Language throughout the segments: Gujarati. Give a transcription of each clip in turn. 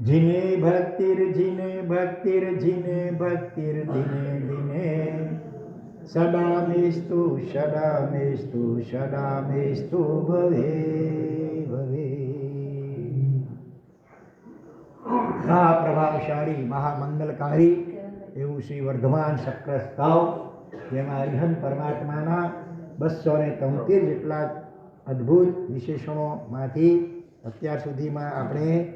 જીને ભક્તિર દિને દિને સદામેસ્તુ ભવે ભવે. મહાપ્રભાવશાળી મહામંગલકારી એવું શ્રી વર્ધમાન શક્ર સ્તવ, જેમાં હરિહન પરમાત્માના 273 જેટલા અદ્ભુત વિશેષણોમાંથી અત્યાર સુધીમાં આપણે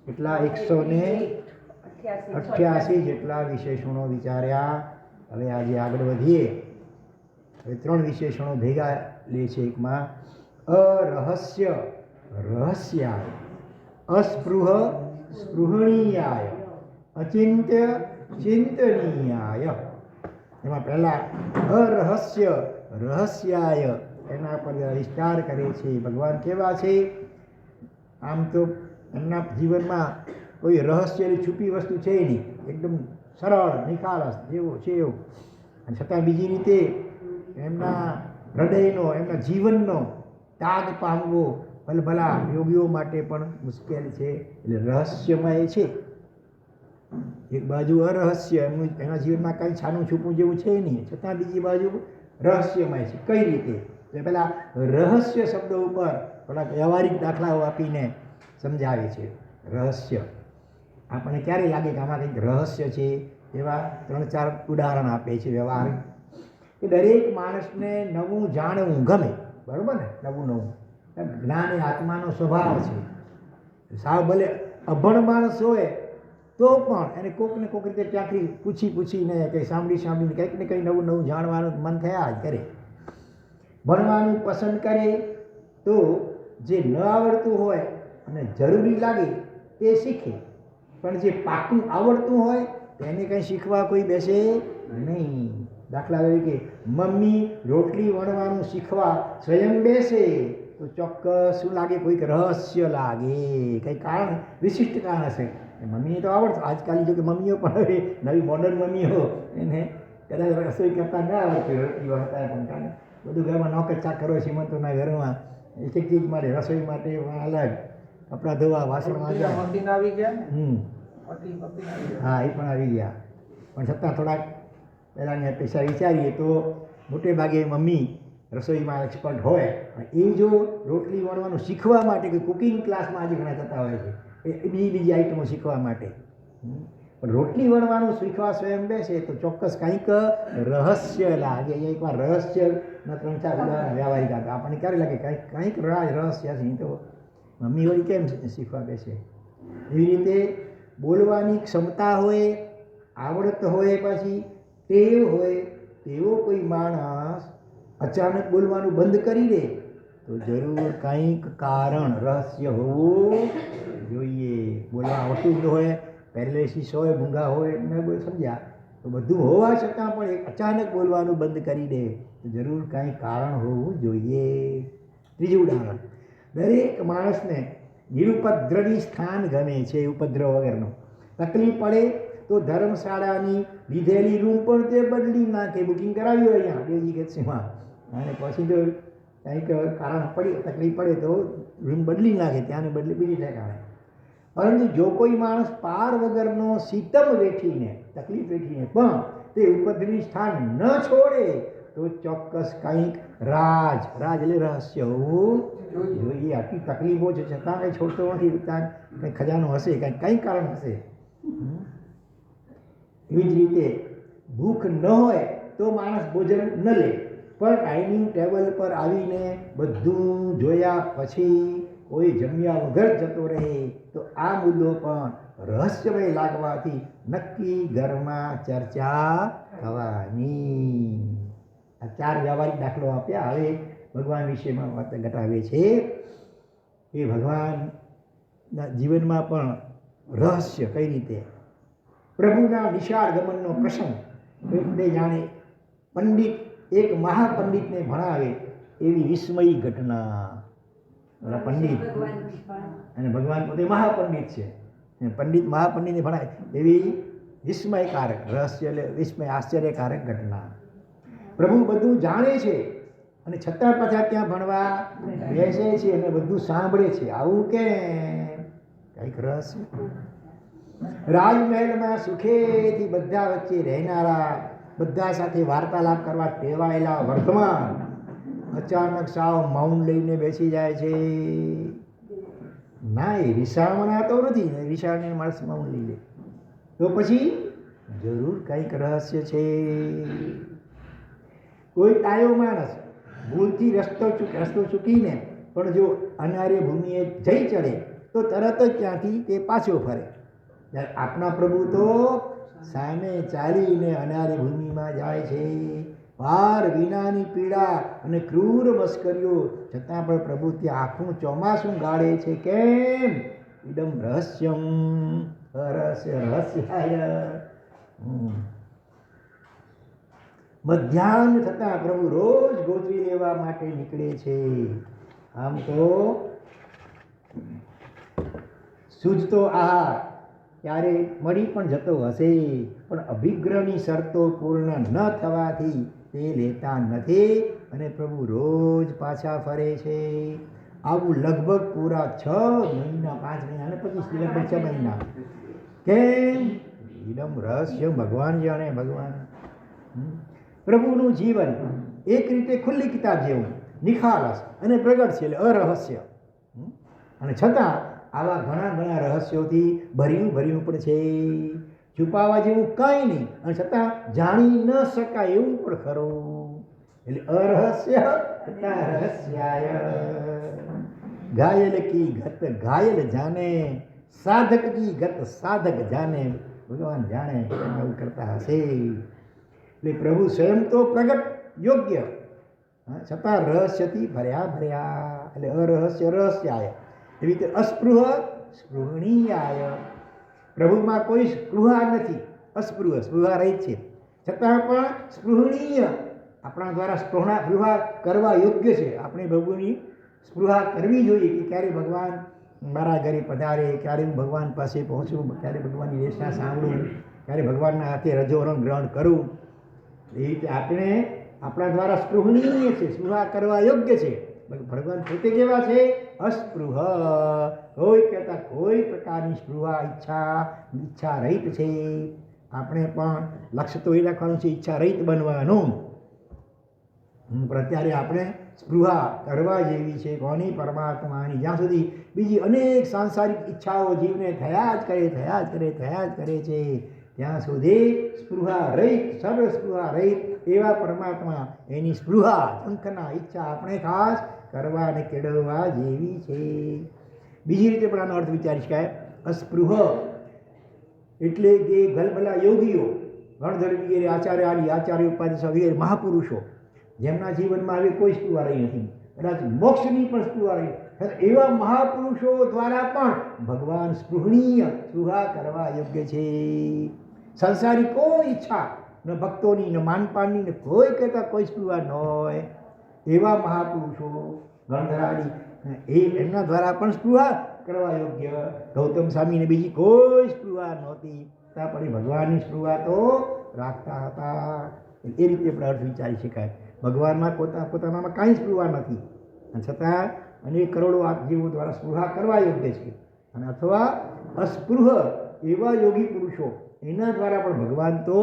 કેટલા 188 જેટલા વિશેષણો વિચાર્યા. હવે આજે આગળ વધીએ. હવે 3 વિશેષણો ભેગા લે છે એકમાં. અરહસ્ય રહસ્યાય, અસ્પૃહ સ્પૃહણીયાય, અચિંત્ય ચિંતનીયાય. એમાં પહેલા અરહસ્ય રહસ્યાય, એના પર વિસ્તાર કરે છે. ભગવાન કેવા છે? આમ તો એમના જીવનમાં કોઈ રહસ્યની છુપી વસ્તુ છે નહીં, એકદમ સરળ નિખાલસ જેવો છે એવું. અને છતાં બીજી રીતે એમના હૃદયનો, એમના જીવનનો ત્યાગ પામવો ભલભલા યોગીઓ માટે પણ મુશ્કેલ છે. એટલે રહસ્યમય છે. એક બાજુ અરહસ્ય, એના જીવનમાં કંઈ છાનું છૂપું જેવું છે નહીં, છતાં બીજી બાજુ રહસ્યમય છે. કઈ રીતે? એટલે પહેલાં રહસ્ય શબ્દ ઉપર થોડાક વ્યવહારિક દાખલાઓ આપીને સમજાવે છે. રહસ્ય આપણને ક્યારે લાગે કે આમાં કંઈક રહસ્ય છે? એવા 3-4 ઉદાહરણ આપે છે વ્યવહારિક. કે દરેક માણસને નવું જાણવું ગમે, બરાબર ને? નવું જ્ઞાન એ આત્માનો સ્વભાવ છે. સાવ ભલે અભણ માણસ હોય તો પણ એને કોઈક ને કોઈક રીતે ત્યાંથી પૂછીને કંઈ સાંભળીને કંઈક ને કંઈ નવું જાણવાનું મન થયા જ કરે. ભણવાનું પસંદ કરે તો જે ન આવડતું હોય અને જરૂરી લાગે તે શીખે, પણ જે પાકું આવડતું હોય તેને કંઈ શીખવા કોઈ બેસે નહીં. દાખલા તરીકે મમ્મી રોટલી વણવાનું શીખવા સ્વયં બેસે તો ચોક્કસ શું લાગે? કોઈક રહસ્ય લાગે, કંઈ કારણ, વિશિષ્ટ કારણ હશે. મમ્મીને તો આવડતું. આજકાલ જો કે મમ્મીઓ પણ હવે નવી મોડર્ન મમ્મીઓ એને કદાચ રસોઈ કરતા ના આવડતી, રોટલી વણતા પણ બધું ઘરમાં નોકર ચાકરો શ્રીમંતોના ઘરમાં એક ચીજ માટે, રસોઈ માટે અલગ, કપડાં ધોવા, વાસણ માંજવા. આવી ગયા. હા, એ પણ આવી ગયા. પણ છતાં થોડાક પહેલાંની અપેક્ષા વિચારીએ તો મોટે ભાગે મમ્મી રસોઈમાં એક્સપર્ટ હોય. એ જો રોટલી વણવાનું શીખવા માટે કે કુકિંગ ક્લાસમાં આજે ઘણા થતા હોય છે, એ બીજી આઈટમો શીખવા માટે. પણ રોટલી વણવાનું શીખવા સ્વયં બેસે તો ચોક્કસ કંઈક રહસ્ય લાગે. અહીંયા એકવાર રહસ્યના 3-4 ઉદાહરણ વ્યવહારિક હતા. આપણને ક્યારે લાગે કંઈક રહસ્ય છે, તો મમ્મી વળી કેમ શીખવા બેસે? એવી રીતે બોલવાની ક્ષમતા હોય, આવડત હોય, પછી ટેવ હોય, તેવો કોઈ માણસ અચાનક બોલવાનું બંધ કરી દે તો જરૂર કંઈક કારણ, રહસ્ય હોવું જોઈએ. બોલવા આવડતું જ હોય, પેરેલિસિસ હોય, મૂંગા હોય, ન બોલ સમજ્યા, તો બધું હોવા છતાં પણ અચાનક બોલવાનું બંધ કરી દે તો જરૂર કંઈક કારણ હોવું જોઈએ. ત્રીજું ઉદાહરણ. દરેક માણસને નિરુપદ્રવી સ્થાન ગમે છે, ઉપદ્રવ વગરનું. તકલીફ પડે તો ધર્મશાળાની લીધેલી રૂમ પણ તે બદલી નાખે. બુકિંગ કરાવ્યું અહીંયા દેવજી કેસમાં, અને પછી તો કંઈક કારણ તકલીફ પડે તો રૂમ બદલી નાખે, ત્યાંને બદલે બીજી ઠેકાણે. પરંતુ જો કોઈ માણસ પાર વગરનો સિતમ વેઠીને, તકલીફ વેઠીને પણ તે ઉપદ્રવી સ્થાન ન છોડે તો ચોક્કસ કંઈક રાજ એટલે રહસ્ય હોવું જોઈએ. આટલી તકલીફો છે છતાં કંઈ છોડતો નથી, કંઈક ખજાનો હશે, કંઈક કારણ હશે. એવી જ રીતે ભૂખ ન હોય તો માણસ ભોજન ન લે, પણ ડાઇનિંગ ટેબલ પર આવીને બધું જોયા પછી કોઈ જમ્યા વગર જતો રહે તો આ મુદ્દો પણ રહસ્યમય લાગવાથી નક્કી ઘરમાં ચર્ચા થવાની. આ 4 વ્યવહારિક દાખલો આપ્યા. હવે ભગવાન વિશેમાં વાત ઘટાવે છે કે ભગવાનના જીવનમાં પણ રહસ્ય કઈ રીતે. પ્રભુના વિશાળ ગમનનો પ્રસંગ એટલે જાણે પંડિત એક મહાપંડિતને ભણાવે એવી વિસ્મયી ઘટના. પંડિત અને ભગવાન પોતે મહાપંડિત છે, પંડિત મહાપંડિતને ભણાવે એવી વિસ્મયકારક રહસ્ય, એટલે વિસ્મય આશ્ચર્યકારક ઘટના. પ્રભુ બધું જાણે છે અને છતાં પાછા ત્યાં ભણવા બેસે છે અને બધું સાંભળે છે. આવું કે કંઈક રહસ્ય. રાજમહેલમાં સુખેથી બધા વચ્ચે રહેનારા, બધા સાથે વાર્તાલાપ કરવા ટેવાયેલા વર્તમાન અચાનક સાવ મૌન લઈને બેસી જાય છે. ના, એ રિસામણા તો નથી ને, રિસાને માણસ મૌન લઈ લે તો પછી જરૂર કંઈક રહસ્ય છે. કોઈ ટાયો માણસ ભૂલથી રસ્તો ચૂકીને પણ જો અનાર્ય ભૂમિએ જઈ ચડે તો તરત જ ત્યાંથી તે પાછો ફરે. આપણા પ્રભુ તો સામે ચાલીને અનાર્ય ભૂમિમાં જાય છે. વાર વિનાની પીડા અને ક્રૂર મસ્કરીઓ છતાં પણ પ્રભુ ત્યાં આખું ચોમાસું ગાળે છે. કેમ? ઇદમ રહસ્યમ રહસ્યાય. મધ્યાહન થતાં પ્રભુ રોજ ગોતવી લેવા માટે નીકળે છે. આમ તો સૂઝતો આહાર ક્યારે મળી પણ જતો હશે, પણ અભિગ્રહની શરતો પૂર્ણ ન થવાથી તે લેતા નથી અને પ્રભુ રોજ પાછા ફરે છે. આવું લગભગ પૂરા 6 મહિના, 5 મહિના અને પછી લગભગ 6 મહિના. કેમ? ઇદમ રહસ્ય ભગવાન જાણે. ભગવાન પ્રભુનું જીવન એક રીતે ખુલ્લી કિતાબ જેવું નિખાલસ અને પ્રગટ છે, એટલે અરહસ્ય. અને છતાં આવા ઘણા રહસ્યોથી ભર્યું પણ છે. છુપાવવા જેવું કંઈ નહીં અને છતાં જાણી ન શકાય એવું પણ ખરું. એટલે અરહસ્ય તથા રહસ્યાય. ઘાયલ કી ગત ઘાયલ જાને, સાધક કી ગત સાધક જાને. ભગવાન જાણે એવું કરતા હશે. એટલે પ્રભુ સ્વયં તો પ્રગટ યોગ્ય, છતાં રહસ્યથી ભર્યા. એટલે અરહસ્ય રહસ્યાય. એવી રીતે અસ્પૃહ સ્પૃહણીયાય. પ્રભુમાં કોઈ સ્પૃહા નથી, સ્પૃહા રહી છે, છતાં પણ સ્પૃહણીય, આપણા દ્વારા સ્પૃહા કરવા યોગ્ય છે. આપણે પ્રભુની સ્પૃહા કરવી જોઈએ કે ક્યારે ભગવાન મારા ઘરે પધારે, ક્યારે હું ભગવાન પાસે પહોંચું, ક્યારે ભગવાનની દેશના સાંભળું, ક્યારે ભગવાનના હાથે રજોરણ ગ્રહણ કરું. એ રીતે આપણે આપણા દ્વારા સ્પૃહણીય છે, સ્પૃહા કરવા યોગ્ય છે. ભગવાન પોતે કેવા છે? અસ્પૃહ. કોઈ કહેતા કોઈ પ્રકારની સ્પૃહા ઈચ્છા રહિત છે. આપણે પણ લક્ષ્ય તો એ રાખવાનું છે, ઈચ્છા રહિત બનવાનું. પણ અત્યારે આપણે સ્પૃહા કરવા જેવી છે કોની? પરમાત્માની. જ્યાં સુધી બીજી અનેક સાંસારિક ઈચ્છાઓ જીવને થયા જ કરે છે, ત્યાં સુધી સ્પૃહા રહિત, સર્વ સ્પૃહા રહિત એવા પરમાત્મા, એની સ્પૃહા ઝંખના ઈચ્છા આપણે ખાસ કરવા અને કેળવવા જેવી છે. બીજી રીતે પણ આનો અર્થ વિચારી શકાય. અસ્પૃહ એટલે કે ભલભલા યોગીઓ, ગણધર વગેરે આચાર્ય ઉપાધ્યાય વગેરે મહાપુરુષો, જેમના જીવનમાં આવી કોઈ સ્પૃહા રહી નથી, કદાચ મોક્ષની પણ સ્પૃહા રહી, એવા મહાપુરુષો દ્વારા પણ ભગવાન સ્પૃહા કરવા યોગ્ય છે. સંસારી કોઈ ઈચ્છા ન ભક્તોની, ન માનપાનની, ને કોઈ કહેતા કોઈ સ્પૃહા ન હોય એવા મહાપુરુષો ગણધરાદી, એમના દ્વારા પણ સ્પૃહા કરવા યોગ્ય. ગૌતમ સ્વામીને બીજી કોઈ સ્પૃહા નહોતી, ત્યાં પણ ભગવાનની સ્પૃહા તો રાખતા હતા. એ રીતે પણ અર્થ વિચારી શકાય. ભગવાનમાં પોતાનામાં કાંઈ સ્પૃહા નથી, અને છતાં અનેક કરોડો જીવો દ્વારા સ્પૃહા કરવા યોગ્ય છે. અને અથવા અસ્પૃહ એવા યોગી પુરુષો, એના દ્વારા પણ ભગવાન તો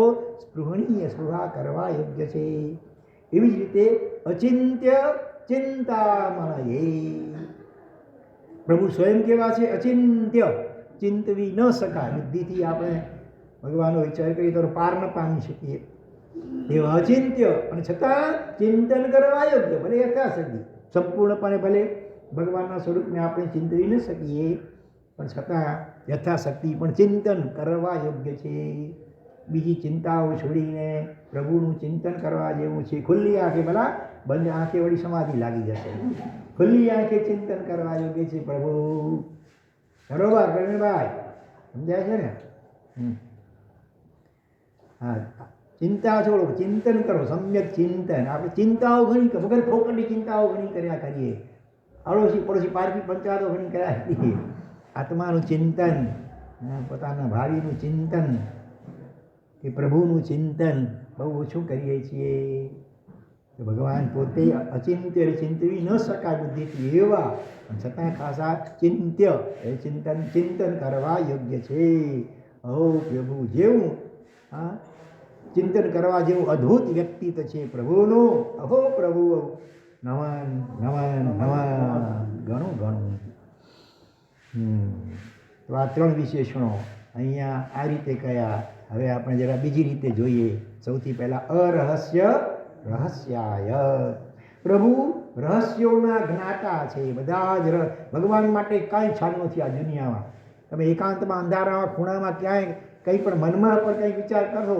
સ્પૃહા કરવા યોગ્ય છે. એવી જ રીતે અચિંત્ય ચિંતામણયે. પ્રભુ સ્વયં કેવા છે? અચિંત્ય, ચિંતવી ન શકાય. બુદ્ધિથી આપણે ભગવાનનો વિચાર કરીએ તો પાર ન પામી શકીએ એવા અચિંત્ય, અને છતાં ચિંતન કરવા યોગ્ય. ભલે યથાશક્તિ સંપૂર્ણપણે ભલે ભગવાનના સ્વરૂપને આપણે ચિંતવી ન શકીએ, પણ છતાં યથાશક્તિ પણ ચિંતન કરવા યોગ્ય છે. બીજી ચિંતાઓ છોડીને પ્રભુનું ચિંતન કરવા જેવું છે. ખુલ્લી આંખે, ભલા બંધ આંખે વળી સમાધિ લાગી જશે. ખુલ્લી આંખે ચિંતન કરવા યોગ્ય છે પ્રભુ. બરોબર પ્રવીણભાઈ? સમજાય છે ને? હા, ચિંતા છોડો, ચિંતન કરો, સમ્યક ચિંતન. આપણે ચિંતાઓ ઘણી, વગર ફોકટની ચિંતાઓ ઘણી કર્યા કરીએ, અડોશી પડોશી પારકી પંચાયતો ઘણી કર્યા કરીએ. આત્માનું ચિંતન, પોતાના ભાવિનું ચિંતન, કે પ્રભુનું ચિંતન બહુ ઓછું કરીએ છીએ. ભગવાન પોતે અચિંત્ય, ચિંતવી ન શકાય બુદ્ધિથી એવા, છતાં ખાસા ચિંત્ય, એ ચિંતન કરવા યોગ્ય છે. અહો પ્રભુ જેવું હા ચિંતન કરવા જેવું અદ્ભુત વ્યક્તિત્વ છે પ્રભુનું. અહો પ્રભુ નમન નમન નમન ઘણું ઘણું. તો આ 3 વિશેષણો અહીંયા આ રીતે કયા. હવે આપણે જરા બીજી રીતે જોઈએ. સૌથી પહેલાં અરહસ્ય રહસ્યાય. પ્રભુ રહસ્યોના જ્ઞાતા છે. બધા જ ભગવાન માટે કાંઈ છાન નથી આ દુનિયામાં. તમે એકાંતમાં અંધારામાં ખૂણામાં ક્યાંય કંઈ પણ મનમાં પર કંઈ વિચાર કરો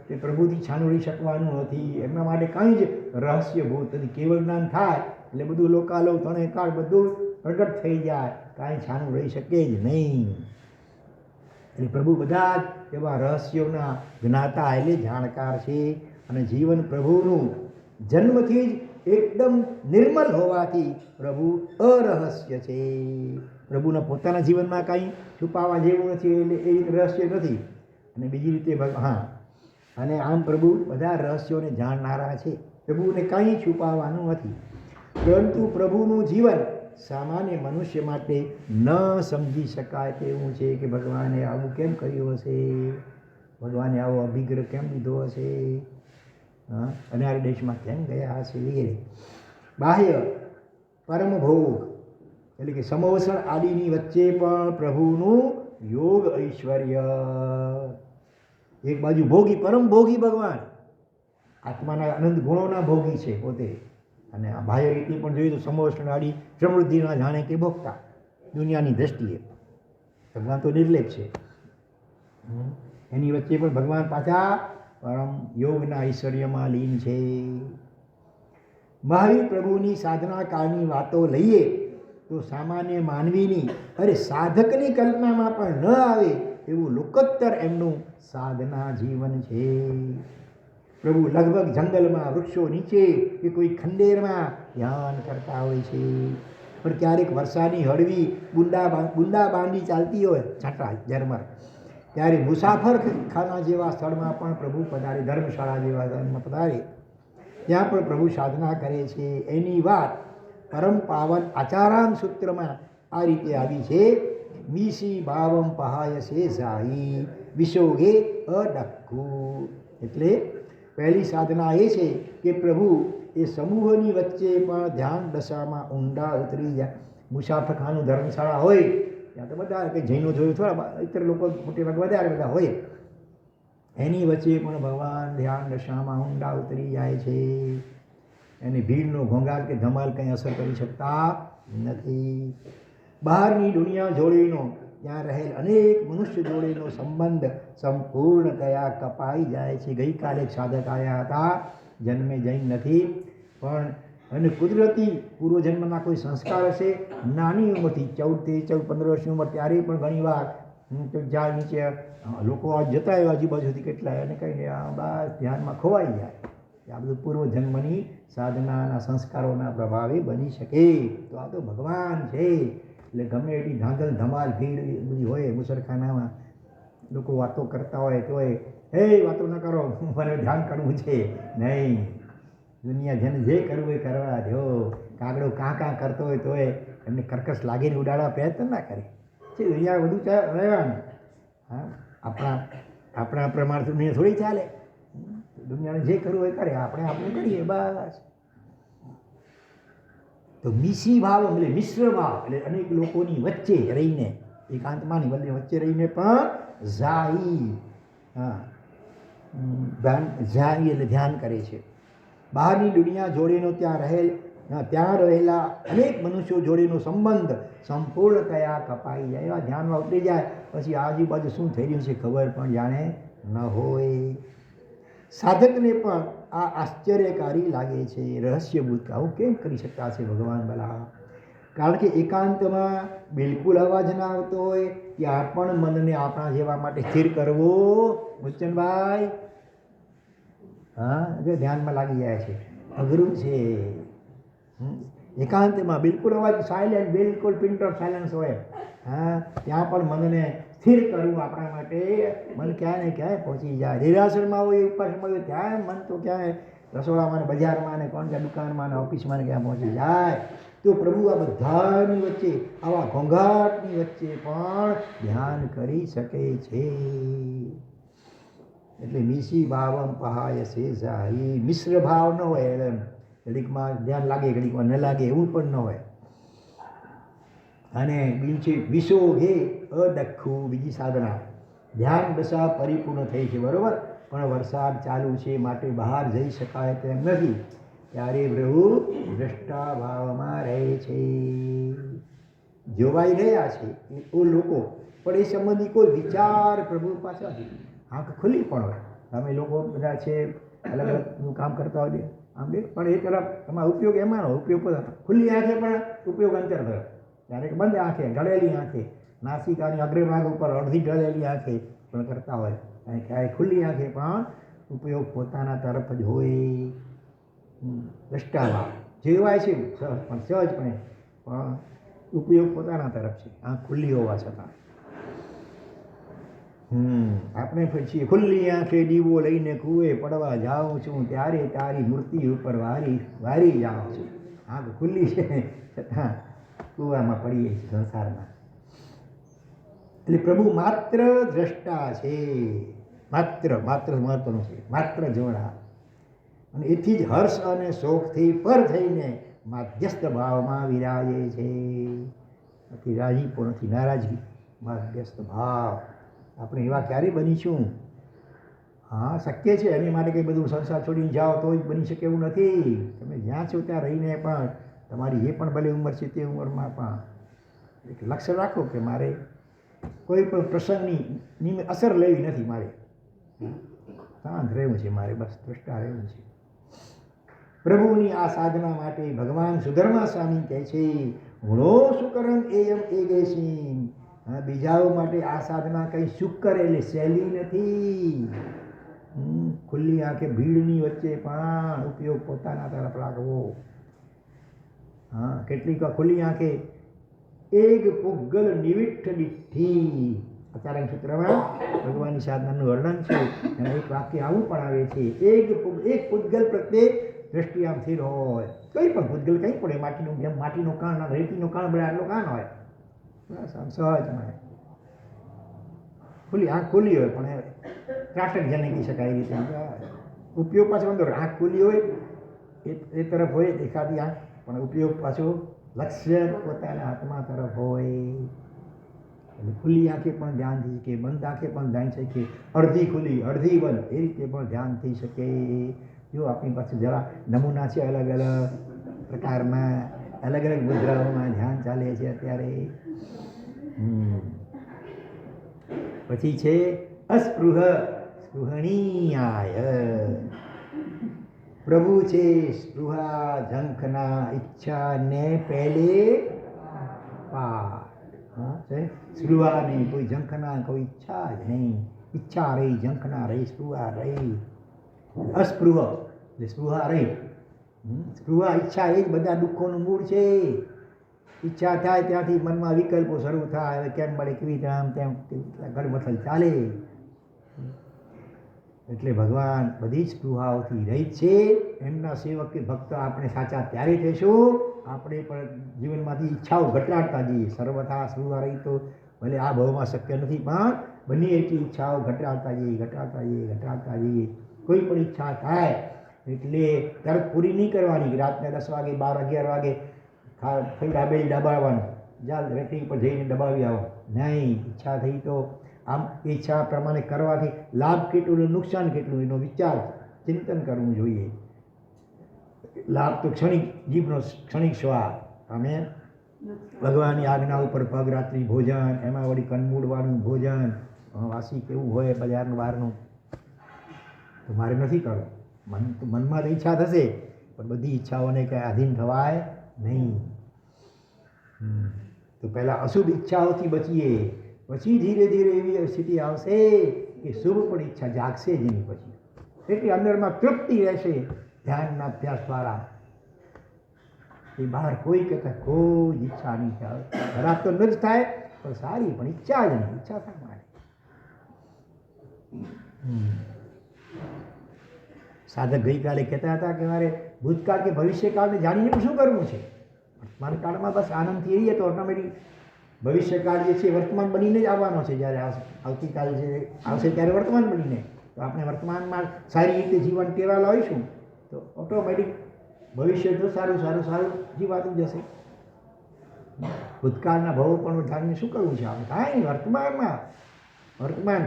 તે પ્રભુથી છાનું રહી શકવાનું નથી. એમના માટે કાંઈ જ રહસ્યભૂત નથી. કેવળ જ્ઞાન થાય એટલે બધું લોકાલોક ત્રણે કાળ બધું પ્રગટ થઈ જાય. કાંઈ છાનું રહી શકે જ નહીં. એટલે પ્રભુ બધા જ એવા રહસ્યોના જ્ઞાતા એટલે જાણકાર છે. અને જીવન પ્રભુનું જન્મથી જ એકદમ નિર્મલ હોવાથી પ્રભુ અરહસ્ય છે. પ્રભુના પોતાના જીવનમાં કાંઈ છુપાવવા જેવું નથી એટલે એ રહસ્ય નથી. અને બીજી રીતે હા અને આમ પ્રભુ બધા રહસ્યોને જાણનારા છે. પ્રભુને કાંઈ છુપાવવાનું નથી. પરંતુ પ્રભુનું જીવન સામાન્ય મનુષ્ય માટે ન સમજી શકાય તેવું છે કે ભગવાને આવું કેમ કર્યું હશે, ભગવાને આવો અભિગ્રહ કેમ લીધો હશે, અનાર્ય દેશમાં કેમ ગયા હશે વગેરે. બાહ્ય પરમ ભોગ એટલે કે સમોસણ આદિની વચ્ચે પણ પ્રભુનું યોગ ઐશ્વર્ય. એક બાજુ ભોગી પરમ ભોગી ભગવાન આત્માના અનંત ગુણોના ભોગી છે પોતે. અને આ બાહ્ય રીતે પણ જોઈએ તો સમોસણ આદિ સમૃદ્ધિના જાણે કે ભોગતા દુનિયાની દ્રષ્ટિએ. ભગવાન તો નિર્લેપ છે. એની વચ્ચે પણ ભગવાન પાછા પરમ યોગના ઐશ્વર્યમાં લીન છે. મહાવીર પ્રભુની સાધના કાળની વાતો લઈએ તો સામાન્ય માનવીની સાધકની કલ્પનામાં પણ ન આવે એવું લોકોત્તર એમનું સાધના જીવન છે. પ્રભુ લગભગ જંગલમાં વૃક્ષો નીચે કે કોઈ ખંડેરમાં ધ્યાન કરતા હોય છે. પણ ક્યારેક વર્ષાની હળવી બુંદા બાંધી ચાલતી હોય છાંટા ઝરમર ત્યારે મુસાફર ખાના જેવા સ્થળમાં પણ પ્રભુ પધારે, ધર્મશાળા જેવા સ્થળમાં પધારે ત્યાં પણ પ્રભુ સાધના કરે છે. એની વાત પરમ પાવન આચારાન સૂત્રમાં આ રીતે આવી છે. મીસી ભાવમ પહાય સે સાઈ વિશોગે અડક્કુ. એટલે પહેલી સાધના એ છે કે પ્રભુ એ સમૂહની વચ્ચે પણ ધ્યાન દશામાં ઊંડા ઉતરી જાય. મુસાફરખાનું ધર્મશાળા હોય ત્યાં તો બધા કંઈ જૈનો જોયું થોડા ઇતર લોકો મોટે ભાગે વધારે બધા હોય. એની વચ્ચે પણ ભગવાન ધ્યાન દશામાં ઊંડા ઉતરી જાય છે. એની ભીડનો ઘોંઘાટ કે ધમાલ કંઈ અસર કરી શકતા નથી. બહારની દુનિયા જોડેનો ત્યાં રહેલ અનેક મનુષ્ય જોડેનો સંબંધ સંપૂર્ણતયા કપાઈ જાય છે. ગઈકાલે એક સાધક આવ્યા હતા, જન્મે જૈન નથી પણ અને કુદરતી પૂર્વજન્મના કોઈ સંસ્કાર હશે. નાની ઉંમરથી 14, 15 વર્ષની ઉંમર ત્યારે પણ ઘણીવાર ઝાડ નીચે લોકો જતા હોય આજુબાજુથી કેટલાય અને કંઈ બસ ધ્યાનમાં ખોવાઈ જાય. આ બધું પૂર્વજન્મની સાધનાના સંસ્કારોના પ્રભાવે બની શકે. તો આ તો ભગવાન છે. એટલે ગમે એટલી ધાંધલ ધમાલ ભીડ બધી હોય મુસરખાનામાં, લોકો વાતો કરતા હોય તોય હે વાતો ન કરો, મને ધ્યાન કરવું છે નહીં. દુનિયા જેને જે કરવું એ કરવા દો. કાગડો કાં કાં કરતો હોય તોય એમને કર્કશ લાગીને ઉડાડવા પ્રયત્ન ના કરે. છે દુનિયા બધું રહેવાનું. હા આપણા પ્રમાણે દુનિયા થોડી ચાલે. દુનિયાને જે કરવું એ કરે, આપણે કરીએ બસ. તો મિશ્રી ભાવ એટલે મિશ્ર ભાવ એટલે અનેક લોકોની વચ્ચે રહીને એકાંતમાની વચ્ચે રહીને પણ ઝાઈ એટલે ધ્યાન કરે છે. બહારની દુનિયા જોડેનો ત્યાં રહેલા અનેક મનુષ્યો જોડેનો સંબંધ સંપૂર્ણતયા કપાઈ જાય. એવા ધ્યાનમાં ઉતરી જાય પછી આજુબાજુ શું થઈ રહ્યું છે ખબર પણ જાણે ન હોય. સાધકને પણ આ આશ્ચર્યકારી લાગે છે. રહસ્યભૂત આવું કેમ કરી શકતા છે ભગવાન ભલા? કારણ કે એકાંતમાં બિલકુલ અવાજ ના આવતો હોય ત્યાં પણ મનને આપણા જેવા માટે સ્થિર કરવો મુચનભાઈ જો ધ્યાનમાં લાગી જાય છે, અઘરું છે. એકાંતમાં બિલકુલ અવાજ સાયલેન્ટ, બિલકુલ પિન ડ્રોપ સાયલન્સ હોય ત્યાં પણ મનને સ્થિર કરવું આપણા માટે. મન ક્યાંય ને ક્યાંય પહોંચી જાય. નિરાશરમાં હોય ઉપાસમાં હોય ત્યાં મન તો ક્યાંય રસોડામાં ને બજારમાં ને કોણ ક્યાં દુકાનમાં ને ઓફિસમાં ને ક્યાં પહોંચી જાય. તો પ્રભુ આ બધાની વચ્ચે, આવા ઘોંઘાટની વચ્ચે પણ ધ્યાન કરી શકે છે. એટલે મિશી ભાવમ પહાય શેષા, એ મિશ્ર ભાવ ન હોય. એમ ઘડીકમાં ધ્યાન લાગે, ઘડીકમાં ન લાગે, એવું પણ ન હોય. અને બીજું છે વિશો હે અડખું, બીજી સાધના. ધ્યાન દશા પરિપૂર્ણ થઈ છે, બરોબર, પણ વરસાદ ચાલુ છે માટે બહાર જઈ શકાય તેમ નથી. ત્યારે પ્રભુ દ્રષ્ટા ભાવમાં રહે છે, જોવાઈ રહ્યા છે એ લોકો, પણ એ સંબંધી કોઈ વિચાર પ્રભુ પાસે નથી. આંખ ખુલ્લી પણ હોય, અમે લોકો બધા છે અલગ અલગનું કામ કરતા હોય આમ દે, પણ એ તરફ એમાં ઉપયોગ એમાં ઉપયોગ ખુલ્લી આંખે પણ ઉપયોગ અંતર તરફ. ક્યારેક બંધ આંખે, ઢળેલી આંખે, નાસિકાની અગ્રભાગ ઉપર અડધી ઢળેલી આંખે પણ કરતા હોય, અને ક્યારેક ખુલ્લી આંખે પણ ઉપયોગ પોતાના તરફ જ હોય. દ્રષ્ટાભાવ જેવાય છે પણ સહજપણે, પણ ઉપયોગ પોતાના તરફ છે, આંખ ખુલ્લી હોવા છતાં. આપણે પછી ખુલ્લી આંખે દીવો લઈને કૂએ પડવા જાઉં છું, ત્યારે તારી મૂર્તિ ઉપર વારી જાઉં છું. આંખ ખુલ્લી છે છતાં કૂવામાં પડીએ છીએ સંસારમાં. એટલે પ્રભુ માત્ર દ્રષ્ટા છે, માત્ર મહત્વનું છે, માત્ર જોડા. અને એથી જ હર્ષ અને શોકથી પર થઈને માધ્યસ્થ ભાવમાં વિરાજે છે. નથી રાજીપો, નથી નારાજગી, માધ્યસ્થ ભાવ. આપણે એવા ક્યારે બનીશું? હા, શક્ય છે. એની માટે કંઈ બધું સંસાર છોડીને જાઓ તો જ બની શકે એવું નથી. તમે જ્યાં છો ત્યાં રહીને પણ તમારી જે પણ ભલે ઉંમર છે તે ઉંમરમાં પણ એક લક્ષ્ય રાખો કે મારે કોઈ પણ પ્રસંગની અસર લેવી નથી, મારે શાંત રહેવું છે, મારે બસ દ્રષ્ટા રહેવું છે. પ્રભુની આ સાધના માટે ભગવાન સુધર્મા સ્વામી કહે છે, હુણો સુકરમ એયમ એગેસી. બીજાઓ માટે આ સાધના કંઈ શુકર એટલે સહેલી નથી. ખુલ્લી આંખે ભીડની વચ્ચે પણ ઉપયોગ પોતાના તરફ રાખવો. હા, કેટલીક ખુલ્લી આંખે એક પુગ્ગલ નિવિઠ્ઠ દિઠ્ઠી, આચાર્ય સૂત્રમાં ભગવાનની સાધનાનું વર્ણન છે. અને એક વાક્ય આવું પણ આવે છે, એક પુદ્ગલ પ્રત્યે દ્રષ્ટિ આમ સ્થિર હોય. કંઈ પણ પુદ્ગલ કંઈ પડે, માટીનું, જેમ માટીનું કાણ, રેતીનું કાણ બળે આટલું કાણ હોય, બસ આમ સહજ મળે. ખુલ્લી આંખ ખુલ્લી હોય પણ ત્રાટક જેને કહી શકાય એ રીતે ઉપયોગ પાછો અંદર. આંખ ખુલ્લી હોય એ તરફ હોય દેખાતી આંખ, પણ ઉપયોગ પાછો લક્ષ્ય પોતાના આત્મા તરફ હોય. એટલે ખુલ્લી આંખે પણ ધ્યાન થઈ શકે, બંધ આંખે પણ ધ્યાન થઈ શકે, અડધી ખુલ્લી અડધી બંધ એ રીતે પણ ધ્યાન થઈ શકે. જો આપણી પાસે જરા નમૂના છે, અલગ અલગ પ્રકારમાં, અલગ અલગ મુદ્રાઓમાં ધ્યાન ચાલે છે અત્યારે. પછી છે સ્પૃહણીયાય. પ્રભુ છે સ્પૃહા ઝંખના ઈચ્છા ને પહેલે પાર. સ્પૃહા નહીં, કોઈ ઝંખના, કોઈ ઈચ્છા જ નહીં. ઈચ્છા રહી, ઝંખના રહી, સ્પૃહા રહી. અસ્પૃહ એટલે સ્પૃહા રહી. સ્પૃહા ઈચ્છા એ જ બધા દુઃખોનું મૂળ છે. ઈચ્છા થાય ત્યાંથી મનમાં વિકલ્પો શરૂ થાય, કેમ મળે, કેવી રીતે, આમ તેમ ગડમથલ ચાલે. એટલે ભગવાન બધી જ સ્પૃહાઓથી રહિત છે. એમના સેવક કે ભક્ત આપણે સાચા ત્યારે થઈશું આપણે પણ જીવનમાંથી ઈચ્છાઓ ઘટાડતા જઈએ. સર્વથા સ્પૃહા રહી તો ભલે આ ભાવમાં શક્ય નથી, પણ બને એટલી ઈચ્છાઓ ઘટાડતા જઈએ. કોઈ પણ ઈચ્છા થાય એટલે તરત પૂરી નહીં કરવાની. રાતને 10 વાગે, 12, 11 વાગે થઈ ડાબેલી દબાવવાનું, જાલ રેટિંગ પર જઈને દબાવી આવો નહીં. ઈચ્છા થઈ તો આમ ઈચ્છા પ્રમાણે કરવાથી લાભ કેટલું, નુકસાન કેટલું, એનો વિચાર ચિંતન કરવું જોઈએ. લાભ તો ક્ષણિક, જીભનો ક્ષણિક સ્વાદ. અમે ભગવાનની આજ્ઞા ઉપર પગ રાત્રિ ભોજન, એમાં વળી કંદમૂળવાળું ભોજન, વાસી કેવું હોય બજારનું બહારનું, તો મારે નથી કરવું. મનમાં તો ઈચ્છા થશે, પણ બધી ઈચ્છાઓને કંઈ આધીન થવાય નહીં. તો પહેલાં અશુભ ઈચ્છાઓથી બચીએ, પછી ધીરે ધીરે એવી સ્થિતિ આવશે કે શુભ પણ ઈચ્છા જાગશે જ નહીં. પછી એટલી અંદરમાં તૃપ્તિ રહેશે ધ્યાનના અભ્યાસ દ્વારા. એ બહાર કોઈ કહેતા કોઈ ઈચ્છા નહીં થાય. ખરાબ તો ન જ થાય, પણ સારી પણ ઈચ્છા જ નહીં. ઈચ્છા શા માટે? સાધક ગઈકાલે કહેતા હતા કે મારે ભૂતકાળ કે ભવિષ્યકાળને જાણીને શું કરવું છે? વર્તમાન કાળમાં બસ આનંદથી રહીએ તો ઓટોમેટિક ભવિષ્યકાળ જે છે વર્તમાન બનીને જ આવવાનો છે. જ્યારે આવતીકાલ જે આવશે ત્યારે વર્તમાન બનીને, તો આપણે વર્તમાનમાં સારી રીતે જીવન ટેવાયેલા હોઈશું તો ઓટોમેટિક ભવિષ્ય તો સારું સારું સારું જીવાતું જશે. ભૂતકાળના ભવો પણ જાણીને શું કરવું છે આપણે? કાંઈ વર્તમાનમાં, વર્તમાન